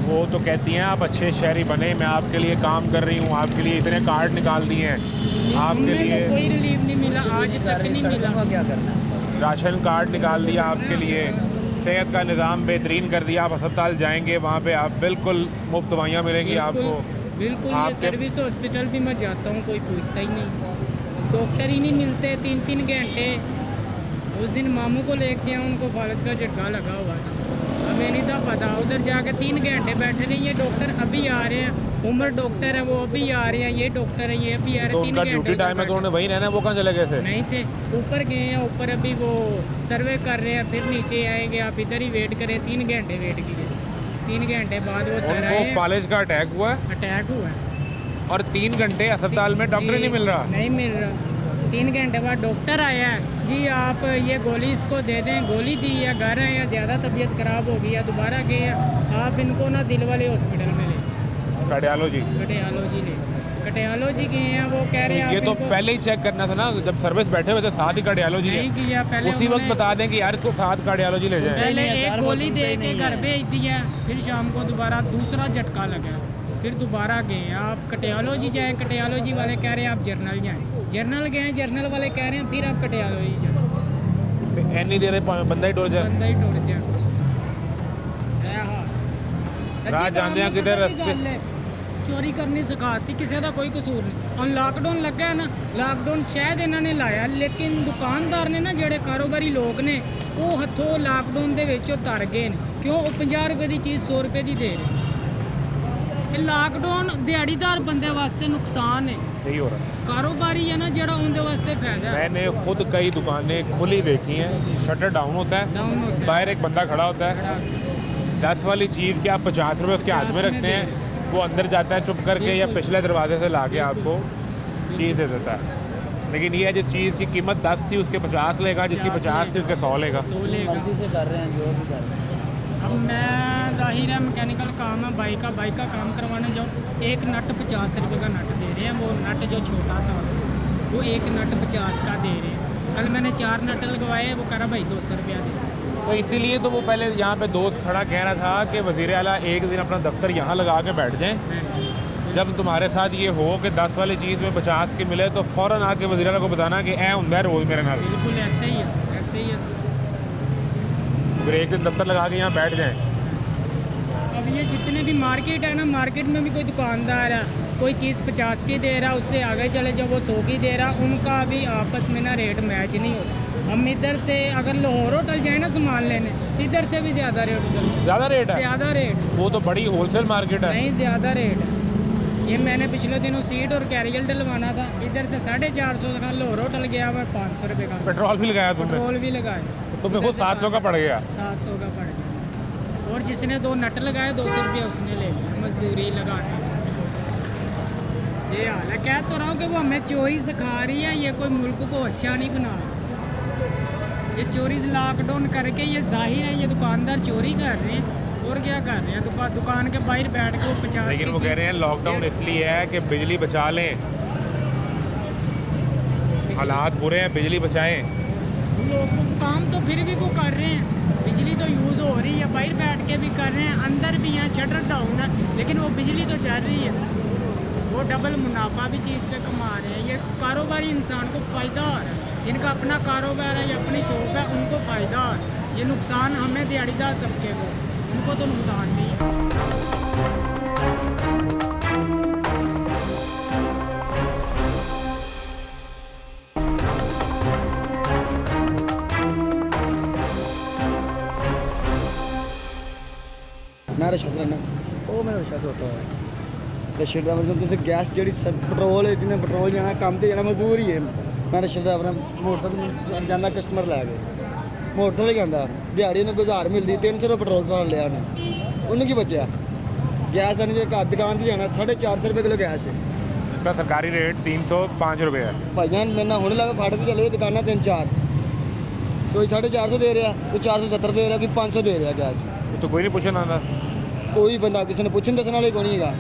वो तो कहती हैं आप अच्छे शहरी बने, मैं आपके लिए काम कर रही हूँ, आपके लिए इतने कार्ड निकाल दिए हैं, आपके हमें लिए तो कोई रिलीफ नहीं मिला, आज तक नहीं मिला। क्या करना है? राशन कार्ड निकाल दिया आपके लिए, सेहत का निज़ाम बेहतरीन कर दिया, आप अस्पताल जाएंगे वहाँ पे आप बिल्कुल मुफ्त दवाइयाँ मिलेंगी आपको। बिल्कुल, ये आपके- सर्विस हॉस्पिटल भी मैं जाता हूँ, कोई पूछता ही नहीं, डॉक्टर ही नहीं मिलते 3-3 घंटे। उस दिन मामू को लेके गया, उनको फालज का झटका लगा हुआ था, हमें नहीं था पता, उधर जाके 3 घंटे बैठे रहे। ये डॉक्टर अभी आ रहे हैं, उम्र डॉक्टर है, वो अभी आ रहे हैं, ये डॉक्टर है, ये अभी आ रहे तो हैं। 3 उनका घंटे ड्यूटी टाइम है तो उन्होंने वहीं रहना है, वो कहाँ चले गए थे? नहीं थे, ऊपर गए हैं, ऊपर अभी वो सर्वे कर रहे हैं, फिर नीचे आएंगे, आप इधर ही वेट करें। 3 घंटे वेट किए, 3 घंटे बाद वो सर उनको आए, फालिज का अटैक हुआ है अटैक हुआ है और 3 घंटे अस्पताल में डॉक्टर ही नहीं मिल रहा। नहीं मिल रहा। 3 घंटे बाद डॉक्टर आया है, जी आप ये गोली इसको दे दें, गोली दी है, घर आए या ज़्यादा तबीयत ख़राब हो गई है, दोबारा गए हैं, आप इनको ना दिल वाले हॉस्पिटल में ले, कार्डियोलॉजी। कटियालोजी ले, कटियालोजी गए हैं, वो कह रहे हैं ये आप तो इनको पहले ही चेक करना था ना, जब सर्विस बैठे हुए थे साथ ही कार्डियोलॉजी नहीं है, किया। पहले उसी वक्त उन्होंने- बता दें कि यार इसको साथ कार्डियोलॉजी ले जाएं। पहले नहीं है, एक सर, वो गोली सुनते दे ही के नहीं घर है। भेज दिया, फिर शाम को दोबारा दूसरा झटका लगा, फिर दोबारा गए आप कटियालोजी जाएं, कटियालोजी वाले कह रहे हैं आप जर्नल जाएं, जर्नल गए, जर्नल वाले कह रहे हैं फिर आप कटियालोजी जाएं, इतनी देर में बंदा ही डर जाए। बंदा ही टूट जाए। राह जांदे हैं किधर रस्ते। चोरी करनी सिखाती, किसी का कोई कसूर नहीं। और लॉकडाउन लगा है ना, लॉकडाउन शायद इन्होंने लाया, लेकिन दुकानदार ने ना, ਜਿਹੜੇ कारोबारी लोग ने, वो हथों लॉकडाउन ਦੇ ਵਿੱਚੋਂ ਤਰ ਗਏ ਨੇ। क्यों? वो 50 रुपए की चीज़ 100 रुपए की दे रहे। ਇਹ ਲਾਕਡਾਊਨ ਦਿਹਾੜੀਦਾਰ ਬੰਦੇ ਵਾਸਤੇ ਨੁਕਸਾਨ ਹੈ, नहीं हो रहा। ਕਾਰੋਬਾਰੀ ਹੈ ਨਾ ਜਿਹੜਾ ਉਹਦੇ ਵਾਸਤੇ फायदा है। मैंने खुद कई दुकानें खुली देखी हैं, शटर डाउन होता है, डाउन होता है। बाहर एक बंदा खड़ा होता है, 10 वाली चीज़ के आप 50 रुपये उसके हाथ में 50 में रखते हैं, वो अंदर जाता है चुप करके या पिछले दरवाजे से ला के आपको चीज़ दे देता है। लेकिन ये है जिस चीज़ की कीमत 10 थी उसके 50 लेगा, जिसकी 50 थी उसके 100 लेगा। 100 लेगा। से कर रहे हैं जो भी कर रहे हैं। अब मैं जाहिर है मैकेनिकल काम है, बाइक का काम करवाने जाओ, एक नट 50 रुपये का नट दे रहे हैं, वो नट जो छोटा सा होता है वो एक नट 50 का दे रहे हैं। कल मैंने 4 नट लगवाए, वो कह रहा भाई 200 रुपया दे। तो इसीलिए तो वो पहले यहाँ पे दोस्त खड़ा कह रहा था कि वज़ीर आला एक दिन अपना दफ्तर यहाँ लगा के बैठ जाएं, जब तुम्हारे साथ ये हो कि 10 वाली चीज़ में 50 की मिले तो फ़ौरन आके वज़ीर आला को बताना कि ऐ ਹੁੰਦਾ रोज़ मेरे नाल। बिल्कुल ऐसे ही है, ऐसे ही है सर। फिर एक दिन दफ्तर लगा के यहाँ बैठ जाएं। अब ये जितने भी मार्केट है ना, मार्केट में भी कोई दुकानदार है, कोई चीज़ 50 की दे रहा, उससे आगे चले जाओ वो 100 की दे रहा, उनका भी आपस में ना रेट मैच नहीं होता। हम इधर से अगर लाहौर होटल जाए ना सामान लेने, इधर से भी ज़्यादा रेट उधर, ज़्यादा रेट है, ज़्यादा रेट वो तो बड़ी होलसेल मार्केट है। नहीं, ज़्यादा रेट है। ये मैंने पिछले दिनों सीट और कैरियल डलवाना था, इधर से 450 का, लाहौर होटल गया मैं 500 रुपये का पेट्रोल भी लगाया तुमने? पेट्रोल भी लगाए, तो तुम्हें खुद 700 का पड़ गया। 700 का पड़ गया। और जिसने 2 नट लगाए 200 रुपया उसने ले लिया मजदूरी लगाने। ये हाल है। कह तो रहा हूँ कि वो हमें चोरी सिखा रही है, ये कोई मुल्क को अच्छा नहीं बना रहा। ये चोरी लॉकडाउन करके ये जाहिर है ये दुकानदार चोरी कर रहे हैं, और क्या कर रहे हैं, दुकान के बाहर बैठ के वो 50। लेकिन वो कह रहे हैं लॉकडाउन इसलिए है कि बिजली बचा लें, हालात बुरे हैं, बिजली बचाएं। लोग काम तो फिर भी वो कर रहे हैं, बिजली तो यूज़ हो रही है, बाहर बैठ के भी कर रहे हैं, अंदर भी हैं, शटर डाउन है, लेकिन वो बिजली तो चल रही है, वो डबल मुनाफा भी चीज़ पे कमा रहे हैं। ये कारोबारी इंसान को फ़ायदा हो रहा है, जिनका अपना कारोबार है या अपनी शॉप है उनको फ़ायदा हो रहा है। ये नुकसान हमें दिहाड़ीदार तबके को, उनको तो नुकसान नहीं है। ਮੈਂ ਰਸ਼ਦ ਰਹਿਣਾ, ਉਹ ਮੇਰਾ ਰਸ਼ਦ ਹੋਤਾ ਹੈ ਰਸ਼ਦ ਦਾ ਮਤਲਬ ਤੁਸੀਂ ਗੈਸ ਜਿਹੜੀ ਪੈਟਰੋਲ ਜਿਹਨੇ ਪੈਟਰੋਲ ਜਾਣਾ ਕੰਮ ਤੇ ਜਾਣਾ ਮਜ਼ਦੂਰ ਹੀ ਹੈ। ਮੈਂ ਰਸ਼ਦ ਦਾ ਮੋਟਰਸਾਈਕਲ ਜਾਂਦਾ ਕਸਟਮਰ ਲੈ ਕੇ ਮੋਟਰਸਾਈਕਲ ਜਾਂਦਾ, ਦਿਹਾੜੀ ਉਹਨੂੰ 1000 ਮਿਲਦੀ, 300 ਰੁਪਏ ਪੈਟਰੋਲ ਪਾ ਲਿਆ ਉਹਨੂੰ ਕੀ ਬਚਿਆ। ਗੈਸ ਦਾ ਜੇ ਘਰ ਦੁਕਾਨ ਤੇ ਜਾਣਾ 450 ਰੁਪਏ ਕਿਲੋ ਗੈਸ ਹੈ। इसका सरकारी रेट 305 रुपये है। ਭਾਈਆਂ ਮੇਰੇ ਨਾਲ ਹੁਣ ਲਾ ਕੇ ਫਾੜੇ ਤੇ ਚਲੇ ਦੁਕਾਨਾਂ 3-4, ਕੋਈ 450 ਦੇ ਰਿਹਾ, ਕੋਈ 470 ਦੇ ਰਿਹਾ, ਕੋਈ 500 ਦੇ ਰਿਹਾ ਗੈਸ। तो कोई नहीं पूछना आंदा, ਕੋਈ ਬੰਦਾ ਕਿਸੇ ਨੇ ਪੁੱਛਣ ਦੱਸਣ ਵਾਲੇ ਕੋਈ ਨਹੀਂ ਹੈਗਾ।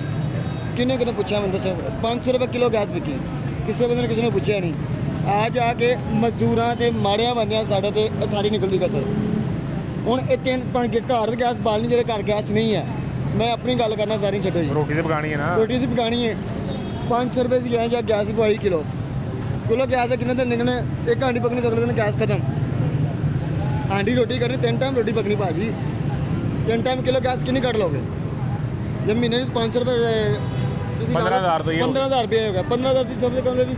ਕਿਹਨੇ ਕਿਹਨੇ ਪੁੱਛਿਆ ਮੈਨੂੰ ਦੱਸੋ। 500 ਰੁਪਏ ਕਿਲੋ ਗੈਸ ਵਿਕੀ, ਕਿਸੇ ਬੰਦੇ ਨੇ ਕਿਸੇ ਨੇ ਪੁੱਛਿਆ ਨਹੀਂ। ਆ ਜਾ ਕੇ ਮਜ਼ਦੂਰਾਂ ਤੇ ਮਾੜਿਆਂ ਬੰਦਿਆਂ ਸਾਡੇ ਤੇ ਸਾਰੀ ਨਿਕਲਦੀ ਕਸਰ। ਹੁਣ ਇਹ 3-5 ਘਰ ਦੇ ਗੈਸ ਬਾਲਣੀ, ਜਿਹੜੇ ਘਰ ਗੈਸ ਨਹੀਂ ਹੈ, ਮੈਂ ਆਪਣੀ ਗੱਲ ਕਰਨਾ ਸਾਰੀ ਛੱਡੋ ਜੀ। रोटी तो पकानी है ना। ਰੋਟੀ ਸੀ ਪਕਾਣੀ ਹੈ, 500 ਰੁਪਏ ਦੀ ਗੈਸ ਜਾਂ ਗੈਸ ਪਵਾਈ ਕਿਲੋ ਗੈਸ ਦੇ ਕਿੰਨੇ ਦਿਨ ਨਿਕਲਣੇ, ਇੱਕ ਹਾਂਡੀ ਪਕਣੀ ਅਗਲੇ ਦਿਨ ਗੈਸ ਖਤਮ। ਹਾਂਡੀ ਰੋਟੀ ਕਰਨੀ 3 ਟਾਈਮ ਰੋਟੀ ਪਕਣੀ ਭਾਜੀ, 3 ਟਾਈਮ ਕਿਲੋ ਗੈਸ ਕਿੰਨੀ ਕੱਢ ਲਓਗੇ। जब महीने में 500 रुपये 15,000 तो ये 15,000 रुपये हो गया। 15,000 की सबसे कम भी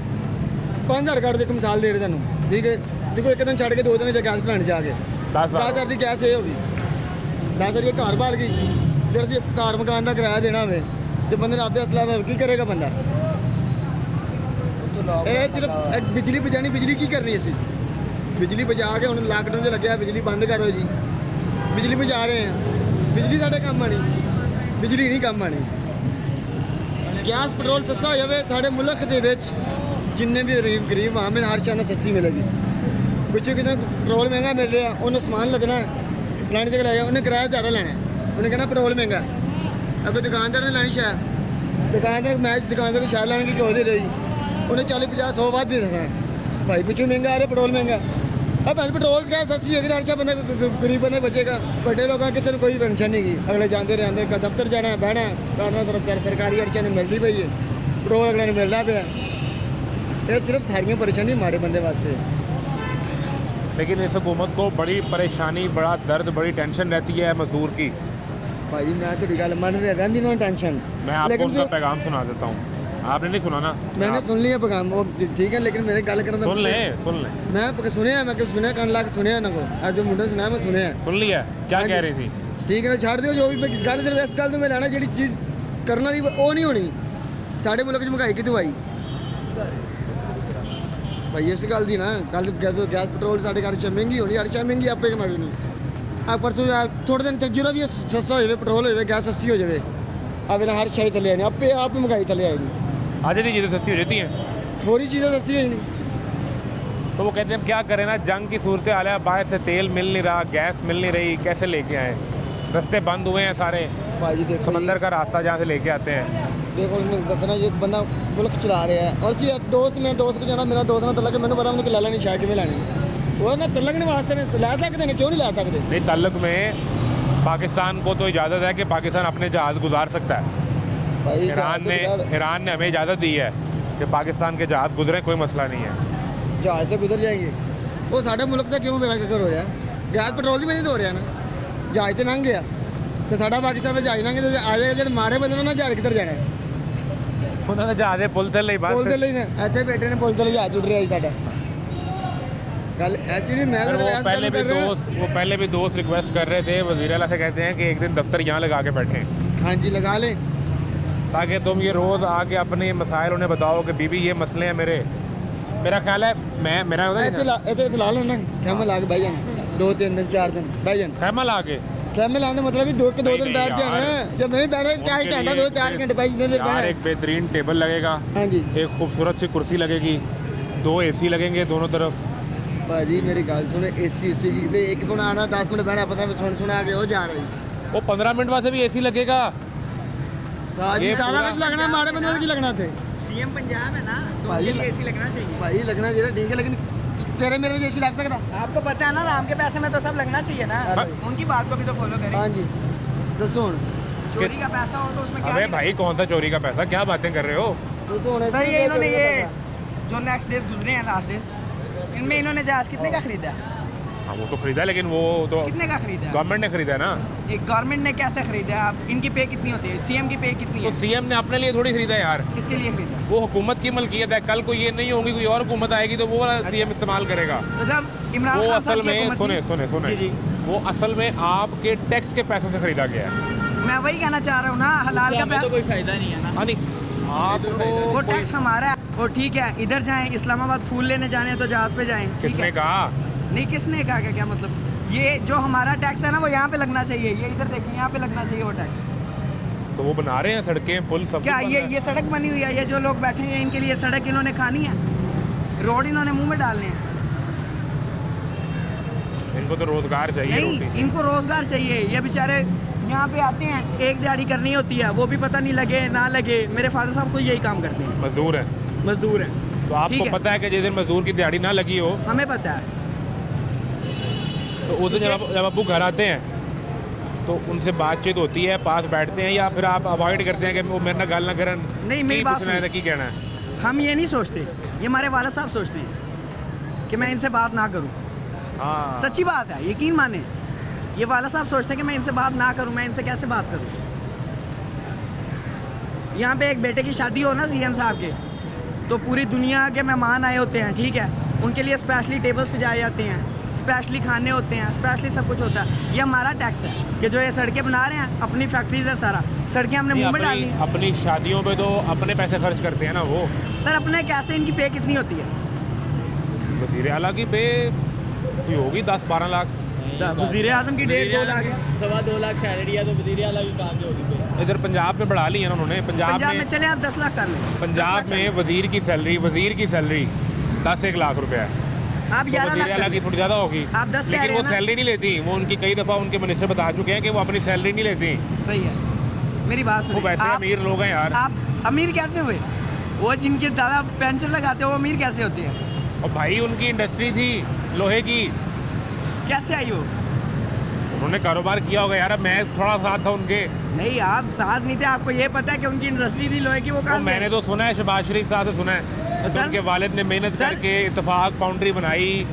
5,000 ਕੱਢ ਦੇ ਇੱਕ ਮਿਸਾਲ ਦੇ ਰਹੇ ਤੁਹਾਨੂੰ, ਠੀਕ ਹੈ। ਦੇਖੋ ਇੱਕ ਦਿਨ ਛੱਡ ਕੇ 2 ਦਿਨ ਜਾਂ ਗੈਸ ਬਣਾਉਣ ਜਾ ਕੇ 10,000 ਦੀ ਗੈਸ ਇਹ ਹੋ ਗਈ, 10,000 ਇਹ ਘਰ ਬਾਲ ਗਈ। ਜਿਹੜਾ ਜੀ ਘਰ ਮਕਾਨ ਦਾ ਕਿਰਾਇਆ ਦੇਣਾ ਹੋਵੇ ਤੇ ਬੰਦੇ ਨੇ ਆਪਦੇ ਅਸਲਾ ਦਾ ਕੀ ਕਰੇਗਾ ਬੰਦਾ। ਇਹ ਸਿਰਫ ਬਿਜਲੀ ਬਚਾਣੀ, ਬਿਜਲੀ ਕੀ ਕਰਨੀ ਅਸੀਂ, ਬਿਜਲੀ ਬਚਾ ਕੇ ਹੁਣ ਲਾਕਡਾਊਨ 'ਚ ਲੱਗਿਆ ਬਿਜਲੀ ਬੰਦ ਕਰੋ ਜੀ। ਬਿਜਲੀ ਬਚਾ ਰਹੇ ਹਾਂ, ਬਿਜਲੀ ਸਾਡੇ ਕੰਮ ਆਣੀ, ਬਿਜਲੀ ਨਹੀਂ ਕੰਮ ਆਣੀ। ਗੈਸ ਪੈਟਰੋਲ ਸਸਤਾ ਹੋ ਜਾਵੇ ਸਾਡੇ ਮੁਲਕ ਦੇ ਵਿੱਚ, ਜਿੰਨੇ ਵੀ ਗਰੀਬ ਆਮ ਹਰ ਸ਼ੈ ਨੂੰ ਸਸਤੀ ਮਿਲੇਗੀ। ਪਿੱਛੇ ਕਿਸੇ ਨੂੰ ਪੈਟਰੋਲ ਮਹਿੰਗਾ ਮਿਲ ਰਿਹਾ, ਉਹਨੂੰ ਸਮਾਨ ਲੱਗਣਾ ਫਲਾਣੀ ਜਗ੍ਹਾ ਲੈ ਜਾ, ਉਹਨੇ ਕਿਰਾਇਆ ਜ਼ਿਆਦਾ ਲੈਣਾ, ਉਹਨੇ ਕਹਿਣਾ ਪੈਟਰੋਲ ਮਹਿੰਗਾ। ਅਗਰ ਦੁਕਾਨਦਾਰ ਨੇ ਲੈਣੀ ਸ਼ਾਇਦ, ਦੁਕਾਨਦਾਰ ਮੈਚ ਦੁਕਾਨਦਾਰ ਨੂੰ ਸ਼ਾਇਦ ਲੈਣਗੇ ਕਿਉਂ ਦੇ ਰਹੀ, ਉਹਨੇ 40-50-100 ਵੱਧ ਦੇ ਦੇਣਾ ਭਾਈ, ਪਿੱਛੋਂ ਮਹਿੰਗਾ ਆ ਰਿਹਾ ਪੈਟਰੋਲ ਮਹਿੰਗਾ। अब पेट्रोल क्या सस्ती है, हर बंदा गरीब बंदा बचेगा। बड़े लोगों किसी को कोई टेंशन नहीं की, अगले जाते रहे अंदर दफ्तर जाना है, बहना करना, तरफ सरकारी हर चीज़ मिलती पई है, पेट्रोल अगले ने मिलना पाया। ये सिर्फ सारियाँ परेशानी माड़े बंदे वास्ते। लेकिन इस हुकूमत को बड़ी परेशानी, बड़ा दर्द, बड़ी टेंशन रहती है मजदूर की। भाई मैं तो गल मन रही ना टेंशन। मैं आपको उनका पैगाम सुना देता हूँ, आपने नहीं सुना ना। मैंने सुन लिया पैगाम, वो ठीक है, लेकिन मेरे गल करना सुन ले मैं सुनिया, मैं सुनिया कान ला के सुनिया ना को, आज जो मुंडे सुनाया मैं सुन लिया। क्या कह रही थी? ठीक है ना, छाड़ दियो जो भी गल। सिर्फ इस गल तो मैं लेना जी चीज़ करना नहीं वो नहीं होनी साढ़े मुल्क च महंगाई कितों आई भाई इस गल दी ना गल गैस पेट्रोल साढ़े घर च महंगी होनी हर चीज़ महंगी आपे कमाई नहीं आ परसों थोड़े दिन तक जीरो भी सस्ता हो जाए पेट्रोल हो जाए गैस सस्ती हो जाए अब ना हर शाही थले आनी आपे आप महंगाई थले आएगी आज नहीं चीज़ें सस्ती हो जाती हैं थोड़ी चीज़ें सस्ती हो नहीं तो वो कहते हैं क्या करें ना, जंग की सूरत हाल है, बाहर से तेल मिल नहीं रहा, गैस मिल नहीं रही, कैसे लेके आए, रास्ते बंद हुए हैं सारे, भाई जी देखो समंदर का रास्ता जहाँ से लेके आते हैं। देखो इसमें दसना ये बंदा मुल्क चला रहा है और सी दोस्त मैं दोस्त को जाना मेरा दोस्त ना तलक मैंने पता उन्हें ला लेनी शायद किमें लैनी वो ना तलक वास्ते ने लै सकते हैं क्यों नहीं ला सकते नहीं, तल्लक में पाकिस्तान को तो इजाज़त है कि पाकिस्तान अपने जहाज़ गुजार सकता है। भाई ईरान ने हमें इजाज़त दी है कि पाकिस्तान के जहाज़ गुजरे, कोई मसला नहीं है। जहाज से गुजर जाएंगे वो साढ़े मुल्क का क्यों बेड़ा कर हो रहा है गैस पेट्रोल की वजह से हो रहा है ना जहाज तो लंघ गया तो साढ़ा पाकिस्तान में जहाज लंघ आ जाएगा जो माड़े बंदे ना जहाज किधर जाना है उन्होंने जहाज़ पुल ते ਲਈ पुल ते ਲਈ ने ऐसे बेटे ने पुल ते जहाज जुड़ रहा है साढ़ा गल ऐसी नहीं मैं वो पहले भी दोस्त रिक्वेस्ट कर रहे थे, वज़ीर आला से कहते हैं कि एक दिन दफ्तर यहाँ लगा के बैठे, हाँ जी लगा लें ताकि तुम ये रोज़ आके अपने मसाइल उन्हें बताओ कि बीबी ये मसले हैं मेरा ख्याल है मेरा ला लेना कैमरा ला के भाई जान 2 3 दिन 4 दिन भाई जान खैमा ला के कैमरा लाने मतलब 2 दिन बैठ जाना जब नहीं बैठे क्या ही घंटा 2-4 घंटे भाई यार एक बेहतरीन टेबल लगेगा, हाँ जी एक खूबसूरत सी कुर्सी लगेगी, 2 AC लगेंगे दोनों तरफ। भाजी मेरी गल सुने AC उसी की तो एक को आना 10 मिनट बहना 15 मिनट सुना के हो जा रही वो 15 मिनट वास्ते भी AC लगेगा, सारा कुछ लगना माड़े बंदे की लगना थे सीएम पंजाब है ना तो भाई एसी लगना चाहिए भाई लगना चाहिए ठीक है लेकिन तेरे मेरे जैसी लग सकता आपको पता है ना राम के पैसे में तो सब लगना चाहिए ना उनकी बात को भी तो फॉलो करें हाँ जी दसो चोरी का पैसा हो तो उसमें क्या अबे भाई कौन सा चोरी का पैसा, क्या बातें कर रहे हो? दसो सर ये इन्होंने ये जो नेक्स्ट डेज गुजरे हैं लास्ट डेज इनमें इन्होंने जहाज कितने का खरीदा है? हाँ वो तो खरीदा लेकिन वो तो कितने का खरीदा है? गवर्नमेंट ने खरीदा ना। ये गवर्नमेंट ने कैसे खरीदा? आप इनकी पे कितनी होती है? सीएम की पे कितनी तो है? सीएम ने अपने लिए थोड़ी खरीदा यार, किसके लिए खरीदा? वो हुकूमत की मलकियत है, कल को ये नहीं होगी कोई और हुकूमत आएगी तो वो वाला सीएम इस्तेमाल करेगा। तो जब इमरान वो खान असल साहब की में हुकूमत सुने जी जी वो असल में आपके टैक्स के पैसों से खरीदा गया है। मैं वही कहना चाह रहा हूँ ना, हलाल का पैसा कोई फायदा नहीं है ना। हाँ नहीं आपको वो टैक्स हमारा है वो ठीक है, इधर जाएं इस्लामाबाद फूल लेने जाने हैं तो जहाज पे जाएं, ठीक किसने है? कहा? नहीं किसने कहा क्या मतलब ये जो हमारा टैक्स है ना वो यहाँ पे लगना चाहिए, ये इधर देखिए यहाँ पे लगना चाहिए वो टैक्स। तो वो बना रहे हैं सड़कें पुल सब क्या कुछ बन रहा है। ये सड़क बनी हुई है, ये जो लोग बैठे हैं इनके लिए सड़क इन्होंने खानी है, रोड इन्होंने मुंह में डालने हैं? इनको तो रोजगार चाहिए, नहीं रोटी। इनको रोजगार चाहिए, ये बेचारे यहाँ पे आते हैं एक दिहाड़ी करनी होती है वो भी पता नहीं लगे ना लगे। मेरे फादर साहब खुद यही काम करते हैं, मजदूर है। मजदूर हैं। तो आपको ठीक है। पता है कि जिस दिन मजदूर की दिहाड़ी ना लगी हो हमें पता है। तो उस दिन जब अब्बू घर आते हैं तो उनसे बातचीत होती है, पास बैठते हैं, या फिर आप अवॉइड करते हैं कि वो मेरे ना गाल ना करें? नहीं, मेरी बात सुनिए। की कहना है? हम ये नहीं सोचते, ये हमारे वाला साहब सोचते हैं कि मैं इनसे बात ना करूं। हाँ सच्ची बात है, यकीन माने, ये वाला साहब सोचते हैं कि मैं इनसे बात ना करूं, मैं इनसे कैसे बात करूं। यहाँ पे एक बेटे की शादी हो ना सीएम साहब के, तो पूरी दुनिया के मेहमान आए होते हैं, ठीक है, उनके लिए स्पेशली टेबल सजाए जाते हैं, स्पेशली खाने होते हैं, स्पेशली सब कुछ होता है। ये हमारा टैक्स है कि जो ये सड़कें बना रहे हैं, अपनी फैक्ट्रीज है सारा, सड़कें हमने मुंह में डाली हैं। अपनी शादियों पे तो अपने पैसे खर्च करते हैं ना वो। सर अपने कैसे इनकी पे कितनी होती है? वज़ीर आला की पे होगी 10-12 लाख। वज़ीर आज़म की 1.5-2 लाख है। 2.25 लाख सैलरी है तो वज़ीर आला की कहाँ से होगी पे? इधर पंजाब में बढ़ा ली है ना उन्होंने। पंजाब में चले आप 10 लाख कर लें। पंजाब में वज़ीर की सैलरी 10-1 लाख रुपए है। आप 11 वज़ीर आला लाख की थोड़ी ज़्यादा होगी, आप 10 कह लेकिन रहे वो हैं ना? सैलरी नहीं लेती। वो उनकी कई दफ़ा उनके मिनिस्टर बता चुके हैं कि वो अपनी सैलरी नहीं लेती। सही है, मेरी बात वो सुनिए। वैसे अमीर लोग हैं यार। आप अमीर कैसे हुए? वो जिनके दादा पेंशन लगाते हैं वो अमीर कैसे होते हैं? और भाई उनकी इंडस्ट्री थी लोहे की, कैसे आई हो? उन्होंने कारोबार किया होगा यार। अब मैं थोड़ा साथ था उनके। नहीं आप साथ नहीं थे, आपको ये पता है कि उनकी इंडस्ट्री थी लोहे की, वो कहाँ तो से? मैंने तो सुना है, शहबाज शरीफ साहब से सुना है तो सर- उनके वालिद ने मेहनत सर- करके इत्तेफाक फाउंड्री बनाई,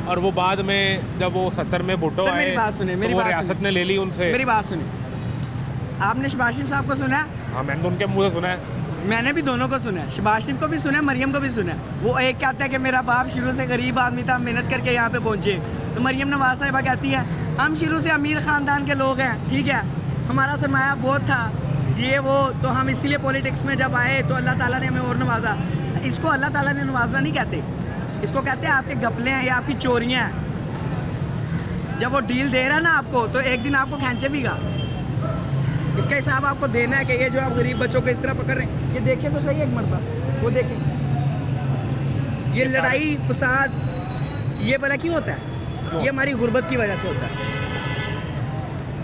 और वो बाद में जब वो 70 में भुट्टो सर, आए मेरी बात सुनिए, तो मेरी वो बात रियासत सुनिए। ने ले ली उनसे। मेरी बात सुनिए, आपने शहबाज शरीफ साहब को सुना है? हाँ मैंने तो उनके मुंह से सुना है। मैंने भी दोनों को सुना है, शहबाज शरीफ को भी सुना है, मरियम को भी सुना है। वो एक कहता है कि मेरा बाप शुरू से गरीब आदमी था, मेहनत करके यहाँ पे पहुँचे, तो मरियम नवाज साहिबा कहती है हम शुरू से अमीर ख़ानदान के लोग हैं, ठीक है, हमारा सरमाया बहुत था, ये वो, तो हम इसीलिए पॉलिटिक्स में जब आए तो अल्लाह ताला ने हमें और नवाजा। इसको अल्लाह ताला ने नवाजना नहीं कहते, इसको कहते हैं आपके घपले हैं या आपकी चोरियां हैं। जब वो डील दे रहा है ना आपको, तो एक दिन आपको खींचे भीगा। इसका हिसाब आपको देना है कि ये जो आप गरीब बच्चों को इस तरह पकड़ रहे हैं, ये देखें तो सही एक मरतबा, वो देखें, ये लड़ाई फसाद ये भला क्यों होता है? ये हमारी गुर्बत की वजह से होता है।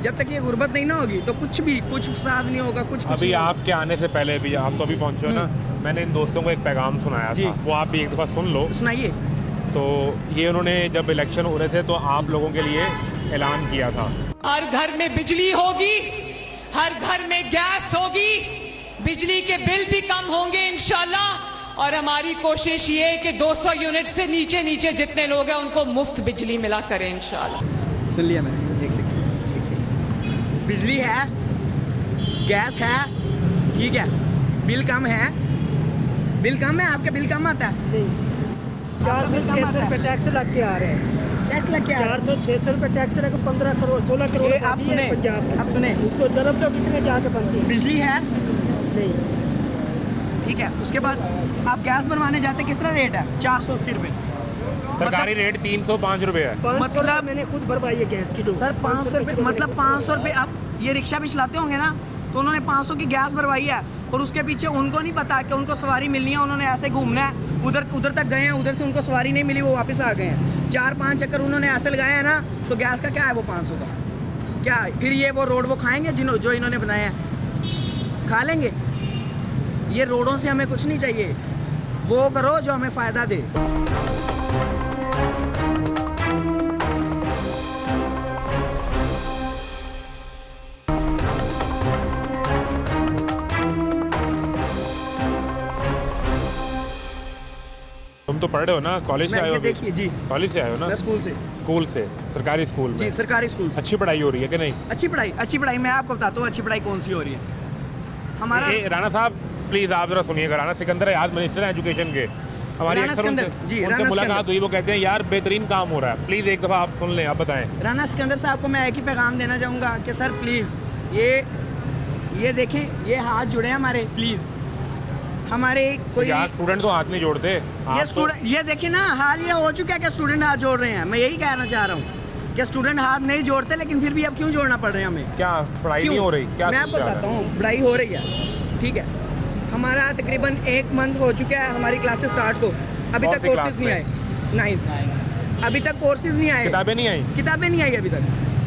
जब तक ये गुर्बत नहीं ना होगी तो कुछ फसाद नहीं होगा, कुछ अभी आपके आने से पहले भी, आप तो अभी पहुंचे हो ना, मैंने इन दोस्तों को एक पैगाम सुनाया था, वो आप भी एक दफ़ा सुन लो। सुनाइए। तो ये उन्होंने जब इलेक्शन हो रहे थे तो आप लोगों के लिए ऐलान किया था, हर घर में बिजली होगी, हर घर में गैस होगी, बिजली के बिल भी कम होंगे इंशाल्लाह, और हमारी कोशिश ये है कि 200 यूनिट से नीचे नीचे जितने लोग हैं उनको मुफ्त बिजली मिला करें इंशाल्लाह। सुन लिया मैंने, एक सेकंड। बिजली है, गैस है, ठीक है, बिल कम है, बिल कम है, आपके बिल कम आता है? 400-600 रुपये टैक्स लग के आ रहे हैं, टैक्स लग के आ रहा है। 400-600 रुपये टैक्स लगा, 15 करोड़ 16 करोड़ ये आप सुने, आप सुने, उसको दरब तो कितने जाके बनती है? बिजली है नहीं, ठीक है, उसके बाद आप गैस बनवाने जाते किस तरह रेट है? 480 रुपये, सरकारी रेट 305 रुपये है। मतलब मैंने खुद भरवाई है गैस की। सर 500 रुपये, मतलब 500 रुपये। आप ये रिक्शा भी चलाते होंगे ना, तो उन्होंने 500 की गैस भरवाई है, और उसके पीछे उनको नहीं पता कि उनको सवारी मिलनी है, उन्होंने ऐसे घूमना है, उधर तक गए हैं, उधर से उनको सवारी नहीं मिली, वो वापस आ गए हैं। 4-5 चक्कर उन्होंने ऐसे लगाए हैं ना, तो गैस का क्या है वो 500 का क्या? फिर ये वो रोड वो खाएंगे जो इन्होंने बनाए हैं, खा लेंगे। ये रोडों से हमें कुछ नहीं चाहिए, वो करो जो हमें फ़ायदा दे। तुम तो पढ़ रहे हो ना, कॉलेज से आए हो? देखिए जी, कॉलेज से आए हो ना? मैं स्कूल से सरकारी स्कूल में? जी, सरकारी स्कूल से। अच्छी पढ़ाई हो रही है कि नहीं? अच्छी पढ़ाई मैं आपको बताता हूँ अच्छी पढ़ाई कौन सी हो रही है। हमारा राणा साहब प्लीज़ आप जरा सुनिएगा। राणा सिकंदर आज मिनिस्टर हैं एजुकेशन के, हमारी अक्सर उनसे मुलाकात हुई, वो कहते हैं यार बेहतरीन काम हो रहा है। प्लीज़ एक दफ़ा आप सुन लें, आप बताएं। राणा सिकंदर साहब को मैं एक ही पैगाम देना चाहूँगा कि सर प्लीज़ ये देखें, ये हाथ जुड़े हैं हमारे, प्लीज़ हमारे कोई स्टूडेंट तो हाथ नहीं जोड़ते। ये देखिए ना, हाल ये हो चुका है कि स्टूडेंट हाथ जोड़ रहे हैं। मैं यही कहना चाह रहा हूँ कि स्टूडेंट हाथ नहीं जोड़ते, लेकिन फिर भी अब क्यों जोड़ना पड़ रहा है हमें? क्या पढ़ाई नहीं हो रही? क्या मैं आपको बताता हूँ, पढ़ाई हो रही है, ठीक है। हमारा तकरीबन 1 मंथ हो चुका है हमारी क्लासेस स्टार्ट को, अभी तक कोर्सेज नहीं आए। 9 अभी तक कोर्सेज नहीं आए, किताबें नहीं आई अभी तक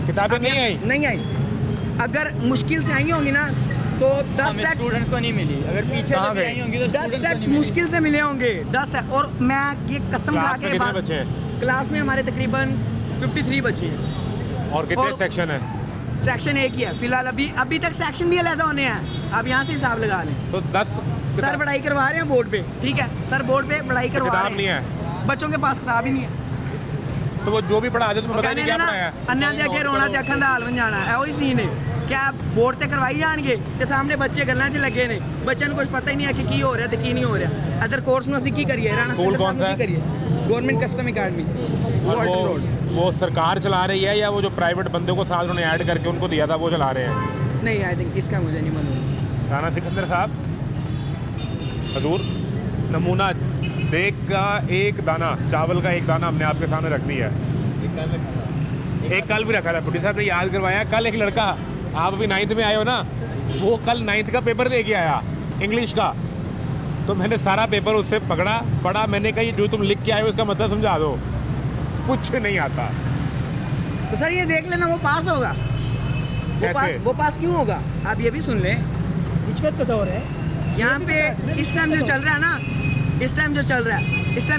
किताबें नहीं आई। अगर मुश्किल से आई होंगी ना तो 10 सेट स्टूडेंट्स को नहीं मिली, अगर पीछे से भी आई होंगी तो 10 सेट मुश्किल से मिले होंगे, 10 है। और मैं ये कसम खा के बात, बच्चे हैं क्लास में हमारे तकरीबन 53 बच्चे हैं। और कितने सेक्शन है? सेक्शन एक ही है फिलहाल, अभी तक सेक्शन भी अलग होने हैं। आप यहाँ से हिसाब लगा लें तो 10 सर पढ़ाई करवा रहे हैं बोर्ड पे, ठीक है, सर बोर्ड पे पढ़ाई करवा रहे हैं, नहीं है बच्चों के पास किताब ही नहीं है। तो वो जो भी पढ़ा दे तुम्हें पता नहीं क्या पढ़ाया। अन्ना दे के रोना ते अखन दा हाल बन जाना है, वही सीन है। क्या बोर्ड ते करवाई जाएंगे ते सामने बच्चे गल्लां च लगे ने, बच्चों को कुछ पता ही नहीं है कि की हो रहा है ते की नहीं हो रहा। अदर कोर्स में ਅਸੀਂ ਕੀ ਕਰੀਏ? राणा सिकंदर साहब की करिए? Government custom academy वॉल्टन road. वो सरकार चला रही है या वो जो प्राइवेट बंदों को साथ उन्होंने ऐड करके उनको दिया था वो चला रहे हैं? नहीं, आई थिंक इसका मुझे नहीं मालूम। राणा सिकंदर साहब हजूर, नमूना देख का एक दाना, चावल का एक दाना हमने आपके सामने रख दिया है। एक कल भी रखा था, पुलिस साहब ने याद करवाया। कल एक लड़का, आप अभी 9th में आए हो ना, वो कल 9th का पेपर दे के आया इंग्लिश का। तो मैंने सारा पेपर उससे पढ़ा। मैंने कहा ये जो तुम लिख के आए हो इसका मतलब समझा दो, कुछ नहीं आता। तो सर ये देख लेना, वो पास होगा। वो पास क्यों होगा? आप ये भी सुन लें, रिश्वत का दौर है यहाँ पे। इस टाइम जो चल रहा है ना, इस टाइम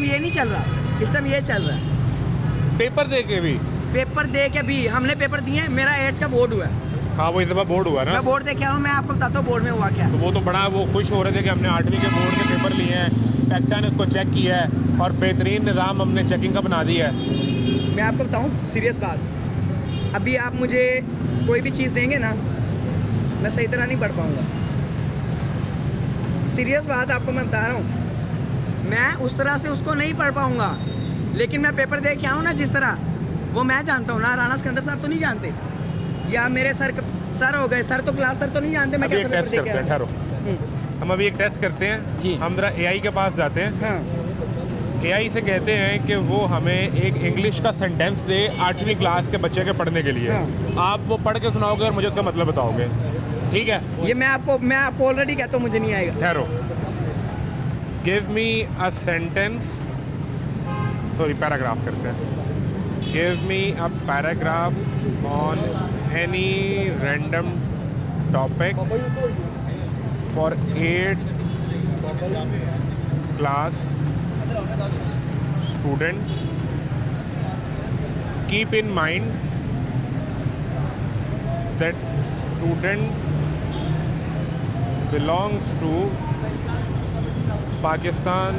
ये नहीं चल रहा, इस टाइम ये चल रहा है। पेपर दे के भी हमने पेपर दिए। मेरा 8th का बोर्ड हुआ है। हाँ, वो इस दफ़ा बोर्ड हुआ ना। मैं बोर्ड देखे हूँ, मैं आपको बताता हूँ बोर्ड में हुआ क्या। तो वो तो बड़ा वो खुश हो रहे थे कि हमने 8वीं के बोर्ड के पेपर लिए हैं, पैक्टा ने उसको चेक किया है और बेहतरीन निज़ाम हमने चेकिंग का बना दिया है। मैं आपको बताऊँ सीरियस बात, अभी आप मुझे कोई भी चीज़ देंगे ना, मैं सही तरह नहीं पढ़ पाऊँगा। सीरियस बात आपको मैं बता रहा हूँ, मैं उस तरह से उसको नहीं पढ़ पाऊँगा। लेकिन मैं पेपर दे के आऊँ ना जिस तरह, वो मैं जानता हूँ ना, राणा सिकंदर साहब तो नहीं जानते। या मेरे सर हो गए, सर तो क्लास सर तो नहीं जानते मैं अभी कैसे एक पेपर टेस्ट दे करते के हैं, आया। ठहरो। हम अभी एक टेस्ट करते हैं जी। हम जरा एआई के पास जाते हैं। हाँ एआई से कहते हैं कि वो हमें एक इंग्लिश का सेंटेंस दे 8वीं क्लास के बच्चे के पढ़ने के लिए। हाँ। आप वो पढ़ के सुनाओगे और मुझे उसका मतलब बताओगे, ठीक है? ये मैं आपको ऑलरेडी कहता हूँ मुझे नहीं आएगा। ठहरो। Give me a sentence, sorry paragraph करते हैं। Give me a paragraph on any random topic for 8th class student. Keep in mind that student belongs to Pakistan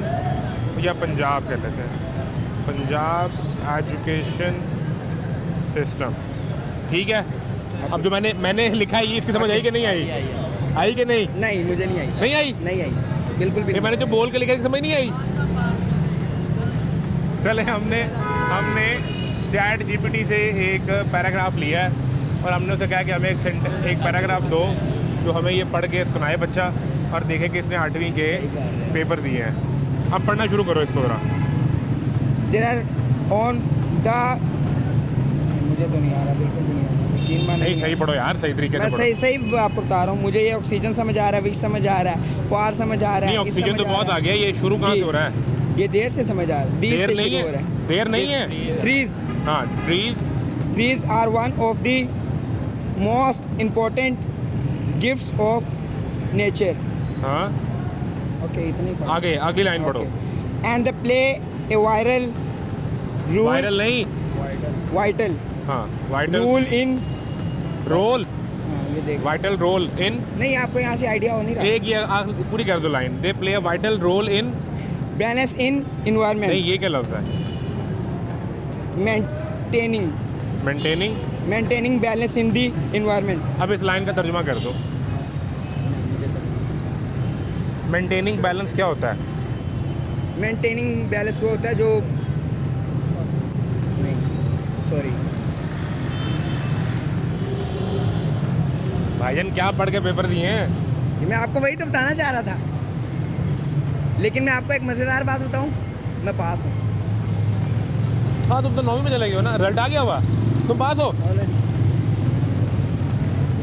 या पंजाब कह लेते हैं, पंजाब एजुकेशन सिस्टम, ठीक है? अब जो मैंने लिखा है ये इसकी समझ आई कि नहीं आई? आई कि नहीं? नहीं मुझे नहीं आई। नहीं आई? नहीं आई बिल्कुल भी ये नहीं। मैंने जो बोल के लिखा है समझ नहीं आई। चले हमने चैट जीपीटी से एक पैराग्राफ लिया है और हमने उसे कहा कि हमें एक पैराग्राफ दो जो हमें ये पढ़ के सुनाए बच्चा और देखे कि इसने 8वीं के पेपर दिए हैं। अब पढ़ना शुरू करो इसको ज़रा। देयर आर ऑन द, मुझे तो नहीं आ रहा, बिल्कुल भी नहीं आ रहा, यकीन मानिए। नहीं सही पढ़ो यार, सही तरीके मैं से पढ़ो। सही आपको बता रहा हूँ। मुझे ये ऑक्सीजन समझ आ रहा है, विक समझ आ रहा है, फार समझ आ रहा नहीं है, इस ऑक्सीजन समझ तो बहुत आ गया, ये शुरू कहाँ जी। से हो रहा है? ये देर से समझ आ रहा है, देर से नहीं शुरू हो रहा है, है। देर नहीं है। ट्रीज हाँ trees are one of the most important gifts of nature. हाँ ओके इतनी आगे अगली लाइन पढ़ो। And the play a viral rule, viral नहीं, वाइटल हाँ वाइटल रूल इन, रोल, ये देख, वाइटल रोल इन, नहीं आपको यहाँ से आइडिया हो नहीं रहा। एक ये पूरी कर दो line. They play a vital role in, balance in नहीं इन्वायरमेंट, ये क्या लफ्ज़ है? Maintaining balance in the environment. अब इस लाइन का तर्जुमा कर दो। मेंटेनिंग बैलेंस क्या होता है? मेंटेनिंग बैलेंस वो होता है जो, नहीं सॉरी भाईजान क्या पढ़ के पेपर दिए हैं? मैं आपको वही तो बताना चाह रहा था, लेकिन मैं आपको एक मज़ेदार बात बताऊं, मैं पास हूँ। हाँ तुम तो 9वीं में चले गए हो ना, रिजल्ट आ गया हुआ, तुम पास हो।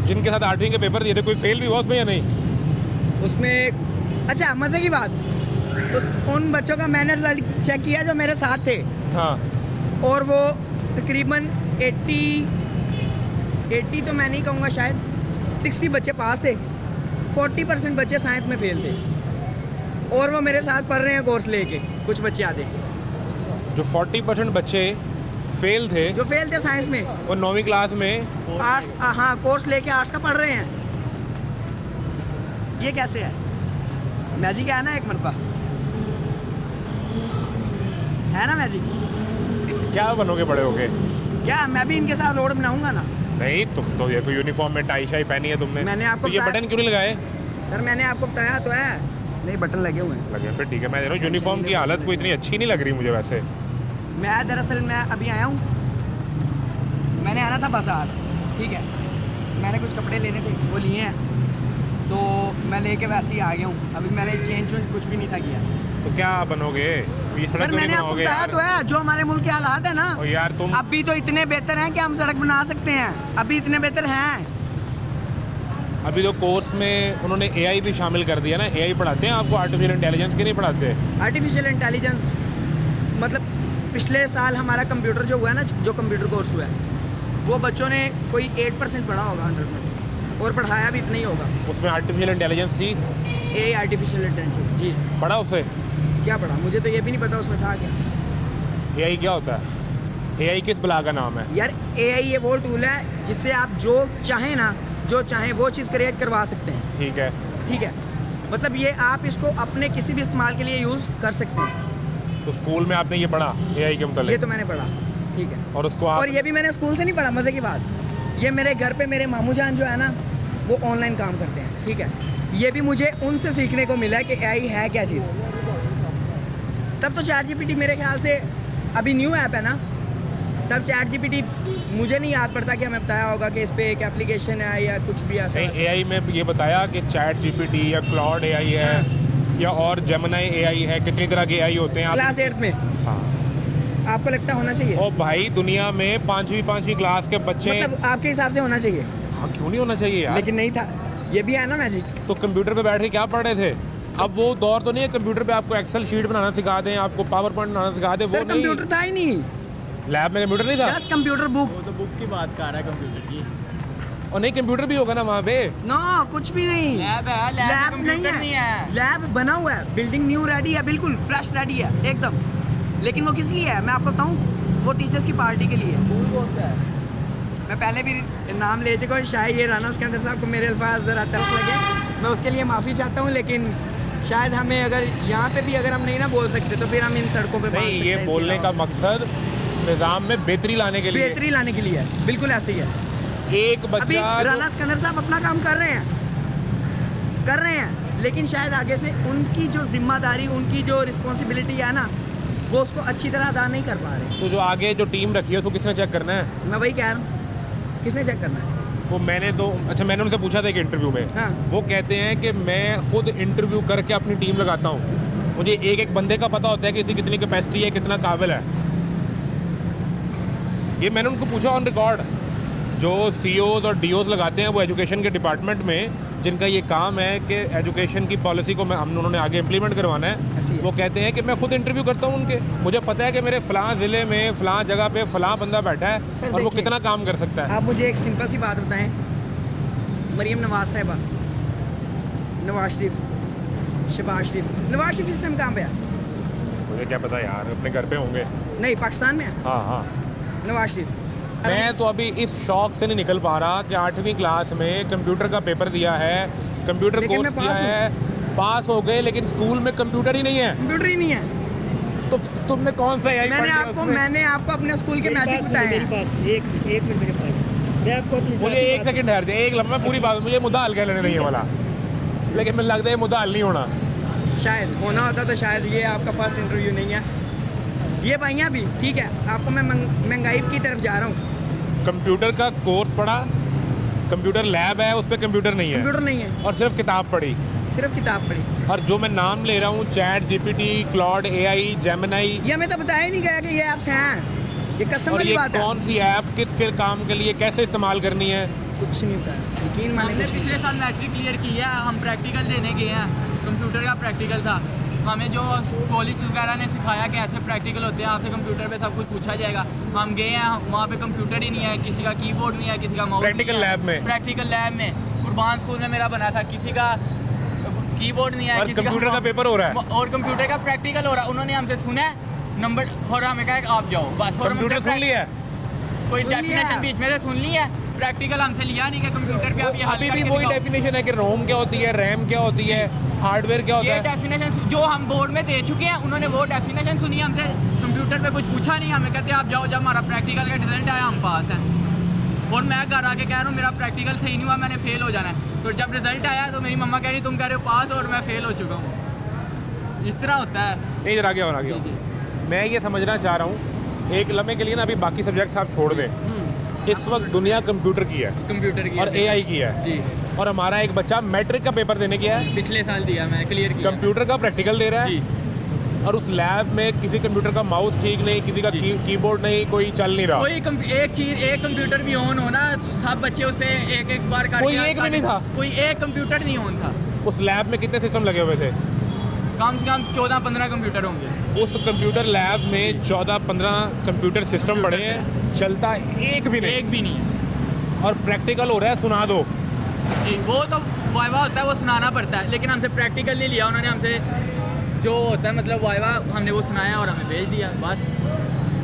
जिनके साथ 8वीं के पेपर दिए थे कोई फेल भी हुआ उसमें या नहीं? उसमें अच्छा मज़े की बात, उन बच्चों का मैंने रिजल्ट चेक किया जो मेरे साथ थे, हाँ और वो तकरीबन 80 तो मैं नहीं कहूँगा, शायद 60 बच्चे पास थे, 40% बच्चे साइंस में फेल थे, और वो मेरे साथ पढ़ रहे हैं कोर्स लेके। कुछ बच्चे आते जो 40% बच्चे फेल थे, जो फेल थे साइंस में, वो 9वीं क्लास में आर्ट्स, हाँ कोर्स लेके आर्ट्स का पढ़ रहे हैं। ये कैसे है? मैजिक है ना एक मरतबा, है ना मैजिक? क्या बनोगे बड़े होके? क्या मैं भी इनके साथ रोड बनाऊंगा ना? नहीं तुम तो ये तो यूनिफॉर्म में टाई शाई पहनी है तुमने, मैंने आपको तो ये बताया- बटन क्यों नहीं लगाए? सर मैंने आपको बताया तो है, नहीं बटन लगे हुए हैं। लगे फिर ठीक है। मैं दे रहा हूँ यूनिफॉर्म की हालत कोई इतनी अच्छी नहीं लग रही मुझे वैसे। मैं दरअसल मैं अभी आया हूँ, मैंने आना था बाजार, ठीक है, मैंने कुछ कपड़े लेने थे वो लिए हैं, तो मैं लेके वैसे ही आ गया हूँ। अभी मैंने चेंज कुछ भी नहीं था किया। तो क्या बनोगे? ये सड़क सर तो नहीं मैंने आपको बनाओगे बताया यार। तो है, जो हमारे मुल्क के हालात है ना, और यार तुम अभी तो इतने बेहतर हैं कि हम सड़क बना सकते हैं, अभी इतने बेहतर हैं। अभी तो कोर्स में उन्होंने एआई भी शामिल कर दिया ना। एआई पढ़ाते हैं आपको, आर्टिफिशियल इंटेलिजेंस के नहीं पढ़ाते? आर्टिफिशियल इंटेलिजेंस मतलब पिछले साल हमारा कंप्यूटर जो हुआ है ना, जो कंप्यूटर कोर्स हुआ है, वो बच्चों ने कोई 8% पढ़ा होगा 100%, और पढ़ाया भी इतना ही होगा। उसमें आर्टिफिशियल इंटेलिजेंस थी, ए आर्टिफिशियल इंटेलिजेंस जी। पढ़ा उसे? क्या पढ़ा? मुझे तो ये भी नहीं पता उसमें था क्या। एआई क्या होता है? एआई किस बला का नाम है? यार एआई ये वो टूल है जिससे आप जो चाहें ना, जो चाहें वो चीज़ क्रिएट करवा सकते हैं। ठीक है, ठीक है, मतलब ये आप इसको अपने किसी भी इस्तेमाल के लिए यूज़ कर सकते हैं। तो स्कूल में आपने ये पढ़ा एआई के ये मतलब? तो मैंने पढ़ा, ठीक है। और उसको आप और ये भी मैंने स्कूल से नहीं पढ़ा, मज़े की बात, ये मेरे घर पे मेरे मामू जान जो है ना, वो ऑनलाइन काम करते हैं, ठीक है। ये भी मुझे उनसे सीखने को मिला कि एआई है क्या चीज़। तब तो चैट जीपीटी मेरे ख्याल से अभी न्यू ऐप है ना, तब चैट जीपीटी मुझे नहीं याद पड़ता कि हमें बताया होगा कि इस पे एक एप्लीकेशन है या कुछ भी ऐसा नहीं, AI में ये बताया कि चैट GPT या क्लाउड AI है या और जेमिनी AI है, कितनी तरह के AI होते हैं क्लास 8 में हाँ। आपको लगता है होना चाहिए? ओ भाई, दुनिया में पांचवी क्लास के बच्चे मतलब आपके हिसाब से होना चाहिए, हाँ क्यों नहीं होना चाहिए यार। लेकिन नहीं था, ये भी है ना मैजिक। तो कंप्यूटर पे बैठ के क्या पढ़ रहे थे? अब वो दौर तो नहीं है कंप्यूटर पे आपको एक्सेल शीट बनाना सिखा दें, आपको पावर पॉइंट बनाना सिखा दें, सर वो नहीं। कंप्यूटर था ही नहीं, लैब में कंप्यूटर नहीं था, जस्ट कंप्यूटर बुक। वो तो बुक की बात कर रहा है कंप्यूटर की। और नहीं कंप्यूटर भी होगा ना वहाँ पे। नो कुछ भी नहीं, लैब है, लैब में कंप्यूटर नहीं है। लैब बना हुआ है, बिल्डिंग न्यू रेडी है, बिल्कुल फ्रेश रेडी है एकदम। लेकिन वो किस लिए है मैं आपको बताऊं, वो टीचर्स की पार्टी के लिए है। मैं पहले भी नाम ले चुका हूँ, शायद ये राना सिकंदर साहब को मेरे अल्फाज ज़रा तल्ख लगे, मैं उसके लिए माफ़ी चाहता हूँ। लेकिन शायद हमें अगर यहाँ पे भी अगर हम नहीं ना बोल सकते तो फिर हम इन सड़कों पे नहीं, ये बोलने का मकसद निज़ाम में बेहतरी लाने के लिए, बेहतरी लाने के लिए है, बिल्कुल ऐसे ही है। एक अभी बच्चा राना सिकंदर साहब अपना काम कर रहे हैं, लेकिन शायद आगे से उनकी जो जिम्मेदारी, उनकी जो रिस्पॉन्सिबिलिटी है ना, वो उसको अच्छी तरह अदा नहीं कर पा रहे। तो जो आगे जो टीम रखी है उसको किसने चेक करना है? मैं वही कह रहा हूँ, किसने चेक करना है? वो मैंने तो अच्छा मैंने उनसे पूछा था एक इंटरव्यू में, हाँ। वो कहते हैं कि मैं खुद इंटरव्यू करके अपनी टीम लगाता हूँ, मुझे एक एक बंदे का पता होता है कि इसकी कितनी कैपेसिटी है, कितना काबिल है। ये मैंने उनको पूछा ऑन रिकॉर्ड। जो CEOs और DOs लगाते हैं वो एजुकेशन के डिपार्टमेंट में, जिनका ये काम है कि एजुकेशन की पॉलिसी को उन्होंने आगे इम्प्लीमेंट करवाना है, वो कहते हैं कि मैं खुद इंटरव्यू करता हूँ उनके, मुझे पता है कि मेरे फ़लाँ ज़िले में फ़लाँ जगह पे फ़लाँ बंदा बैठा है और वो कितना काम कर सकता है। आप मुझे एक सिंपल सी बात बताएं, मरीम नवाज साहिबा, नवाज शरीफ, शहबाज शरीफ, नवाज शरीफ इस टाइम कहाँ पे है? मुझे क्या पता यार, अपने घर पे होंगे। नहीं, पाकिस्तान में है हाँ हाँ। नवाज शरीफ। मैं तो अभी इस शौक से नहीं निकल पा रहा कि 8वीं क्लास में कंप्यूटर का पेपर दिया है, कंप्यूटर कोर्स किया है, पास हो गए, लेकिन स्कूल में कंप्यूटर ही नहीं है। कंप्यूटर ही नहीं है तो तुमने कौन सा AI मैंने आपको अपने स्कूल के मैजिक बताए हैं। एक मिनट मेरे पास, मैं आपको अपनी मुझे एक सेकंड ठहर दे, एक लम्हा पूरी बात, मुझे मुद्दा हल कर लेने नहीं है वाला, लेकिन मुझे लगता है मुद्दा हल नहीं होना। शायद होना होता तो शायद ये आपका फर्स्ट इंटरव्यू नहीं है। ये भाइयाँ भी ठीक है, आपको मैं महंगाई की तरफ जा रहा हूँ। कंप्यूटर का कोर्स पढ़ा, कंप्यूटर लैब है, उस पर कंप्यूटर नहीं है, कंप्यूटर नहीं है, और सिर्फ किताब पढ़ी, सिर्फ किताब पढ़ी। और जो मैं नाम ले रहा हूँ chat GPT, cloud AI, Gemini, ये हमें तो बताया ही नहीं गया कि ये ऐप्स हैं, ये कसम और वाली ये बात है। कौन सी ऐप किस के काम के लिए कैसे इस्तेमाल करनी है, कुछ नहीं बताया, यकीन माने हमने कुछ नहीं। पिछले साल मैट्रिक क्लियर की है, हम प्रैक्टिकल देने गए हैं, कंप्यूटर का प्रैक्टिकल था, हमें जो पुलिस वगैरह ने सिखाया कि ऐसे प्रैक्टिकल होते हैं, आपसे कंप्यूटर पे सब कुछ पूछा जाएगा। हम गए हैं, वहाँ पे कंप्यूटर ही नहीं है, किसी का कीबोर्ड नहीं है, किसी का माउस प्रैक्टिकल लैब में, प्रैक्टिकल लैब में कुर्बान स्कूल में मेरा बना था, किसी का कीबोर्ड नहीं है, और कंप्यूटर का पेपर हो रहा है, और कंप्यूटर का प्रैक्टिकल हो रहा है। उन्होंने हमसे सुना है नंबर, और हमें कहा कि आप जाओ बस, और कंप्यूटर सुन लिया, कोई डेफिनेशन बीच में से सुन ली है, प्रैक्टिकल हमसे लिया नहीं कि कंप्यूटर पे आप ये अभी भी वही डेफिनेशन है कि रोम क्या होती है, रैम क्या होती है, हार्डवेयर क्या होता ये है। डेफिनेशन जो हम बोर्ड में दे चुके हैं, उन्होंने वो डेफिनेशन सुनी, हमसे कंप्यूटर पे कुछ पूछा नहीं, हमें कहते आप जाओ, जब हमारा प्रैक्टिकल का रिजल्ट आया हम पास हैं, और मैं घर आके कह रहा हूँ मेरा प्रैक्टिकल सही नहीं हुआ, मैंने फेल हो जाना है। तो जब रिजल्ट आया तो मेरी मम्मा कह रही तुम कह रहे हो पास और मैं फेल हो चुका हूँ। इस तरह होता है। नहीं जरा आगे और आगे, मैं ये समझना चाह रहा हूँ एक लम्हे के लिए ना, अभी बाकी सब्जेक्ट्स आप छोड़ दें, इस वक्त दुनिया कंप्यूटर की है, कंप्यूटर की और AI की है जी, और हमारा एक बच्चा मैट्रिक का पेपर देने गया है, पिछले साल दिया मैं, क्लियर किया, कंप्यूटर का प्रैक्टिकल दे रहा है जी, और उस लैब में किसी कंप्यूटर का माउस ठीक नहीं, किसी का कीबोर्ड नहीं, कोई चल नहीं रहा, कोई एक चीज, एक कंप्यूटर भी ऑन हो ना, सब बच्चे उस पर एक बार कोई एक भी नहीं था, कोई एक कंप्यूटर नहीं ऑन था। उस लैब में कितने सिस्टम लगे हुए थे? कम से कम 14-15 कंप्यूटर होंगे। उस कंप्यूटर लैब में 14-15 कंप्यूटर सिस्टम पड़े हैं, चलता एक भी नहीं है, और प्रैक्टिकल हो रहा है, सुना दो जी। वो तो वाइवा होता है, वो सुनाना पड़ता है, लेकिन हमसे प्रैक्टिकल नहीं लिया उन्होंने, हमसे जो होता है मतलब वाइवा हमने वो सुनाया और हमें भेज दिया बस।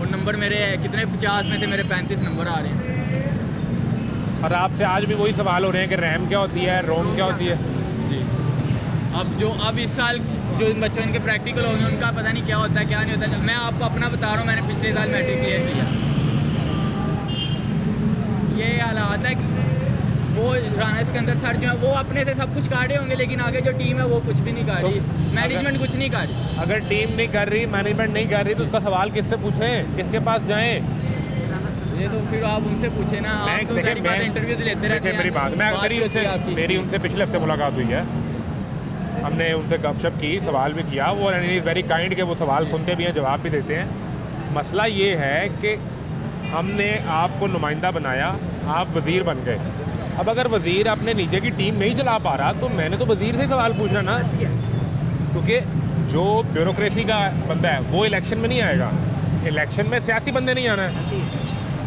और नंबर मेरे कितने 50 में से मेरे 35 नंबर आ रहे हैं। और आपसे आज भी वही सवाल हो रहे हैं कि रैम क्या होती है, रोम क्या होती है जी। अब इस साल जो बच्चों इनके प्रैक्टिकल होंगे उनका पता नहीं क्या होता है क्या नहीं होता है। मैं आपको अपना बता रहा हूँ, मैंने पिछले साल मैट्रिक क्लियर किया। ये हालात है कि वो राना सिकंदर सर जो है वो अपने से सब कुछ काटे होंगे, लेकिन आगे जो टीम है वो कुछ भी नहीं कर रही, मैनेजमेंट कुछ नहीं कर रही। अगर टीम नहीं कर रही, मैनेजमेंट नहीं कर रही, तो उसका सवाल किससे पूछें, किसके पास जाएं? ये तो फिर आप उनसे पूछे ना, आप तो सारी बात इंटरव्यूज लेते रहते हैं। मेरी बात, मेरी उनसे पिछले हफ्ते मुलाकात हुई है, हमने उनसे गपशप की, सवाल भी किया, वो इज़ वेरी काइंड के वो सवाल सुनते भी हैं, जवाब भी देते हैं। मसला ये है कि हमने आपको नुमाइंदा बनाया, आप वज़ीर बन गए। अब अगर वज़ीर अपने नीचे की टीम नहीं चला पा रहा तो मैंने तो वज़ीर से सवाल पूछना ना, क्योंकि जो ब्यूरोक्रेसी का बंदा है वो इलेक्शन में नहीं आएगा, इलेक्शन में सियासी बंदे नहीं आना है,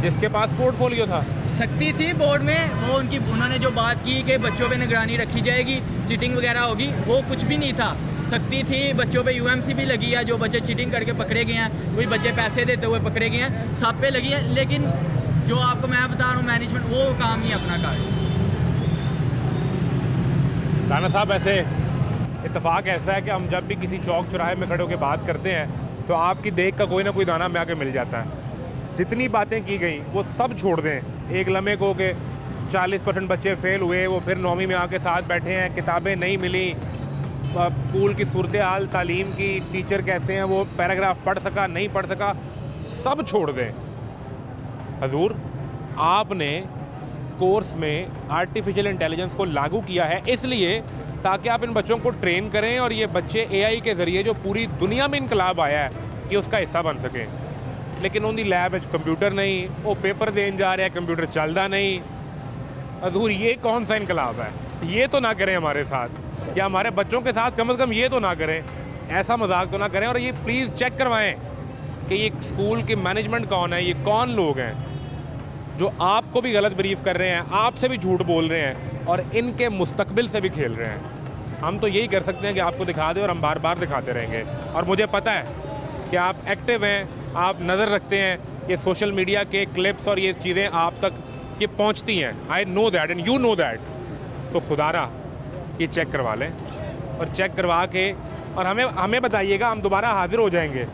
जिसके पास पोर्टफोलियो था। सख्ती थी बोर्ड में, वो उन्होंने जो बात की कि बच्चों पे निगरानी रखी जाएगी, चीटिंग वगैरह होगी, वो कुछ भी नहीं था। सख्ती थी, बच्चों पे यूएमसी भी लगी है, जो बच्चे चीटिंग करके पकड़े गए हैं, वही बच्चे पैसे देते हुए पकड़े गए हैं, सब पे लगी है। लेकिन जो आपको मैं बता रहा हूँ, मैनेजमेंट वो काम ही अपना कर। राना साहब, ऐसे इत्तेफाक ऐसा है कि हम जब भी किसी चौक चौराहे में खड़े होकर बात करते हैं तो आपकी देख का कोई ना कोई दाना में आके मिल जाता है। जितनी बातें की गई वो सब छोड़ दें एक लम्हे को कि 40% बच्चे फेल हुए, वो फिर 9वीं में आके साथ बैठे हैं, किताबें नहीं मिली, स्कूल की सूरत हाल, तालीम की, टीचर कैसे हैं, वो पैराग्राफ पढ़ सका नहीं पढ़ सका, सब छोड़ दें। हजूर, आपने कोर्स में आर्टिफिशियल इंटेलिजेंस को लागू किया है इसलिए ताकि आप इन बच्चों को ट्रेन करें और ये बच्चे AI के ज़रिए जो पूरी दुनिया में इनकलाब आया है कि उसका हिस्सा बन सकें। लेकिन उनकी लैब में कंप्यूटर नहीं, वो पेपर देने जा रहे हैं, कंप्यूटर चलता नहीं। हजूर, ये कौन सा इनकलाब है? ये तो ना करें हमारे साथ, या हमारे बच्चों के साथ कम से कम ये तो ना करें, ऐसा मजाक तो ना करें। और ये प्लीज़ चेक करवाएं कि ये स्कूल की मैनेजमेंट कौन है, ये कौन लोग हैं जो आपको भी गलत ब्रीफ कर रहे हैं, आपसे भी झूठ बोल रहे हैं और इनके मुस्तकबिल से भी खेल रहे हैं। हम तो यही कर सकते हैं कि आपको दिखा दें और हम बार बार दिखाते रहेंगे। और मुझे पता है कि आप एक्टिव हैं, आप नज़र रखते हैं, ये सोशल मीडिया के क्लिप्स और ये चीज़ें आप तक ये पहुंचती हैं। I know that and you know that. तो खुदारा ये चेक करवा लें और चेक करवा के और हमें बताइएगा, हम दोबारा हाजिर हो जाएंगे।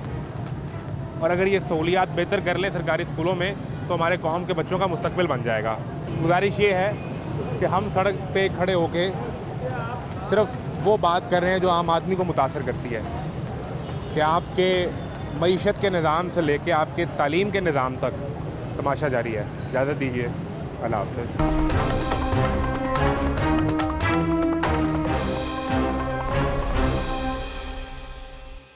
और अगर ये सहूलियात बेहतर कर लें सरकारी स्कूलों में तो हमारे कौम के बच्चों का मुस्तकबिल बन जाएगा। गुजारिश ये है कि हम सड़क पे खड़े होके सिर्फ वो बात कर रहे हैं जो आम आदमी को मुतासर करती है, कि आपके मईशत के निज़ाम से लेके आपके तालीम के निज़ाम तक तमाशा जारी है। इजाज़त दीजिए, अल्लाह हाफ़िज़।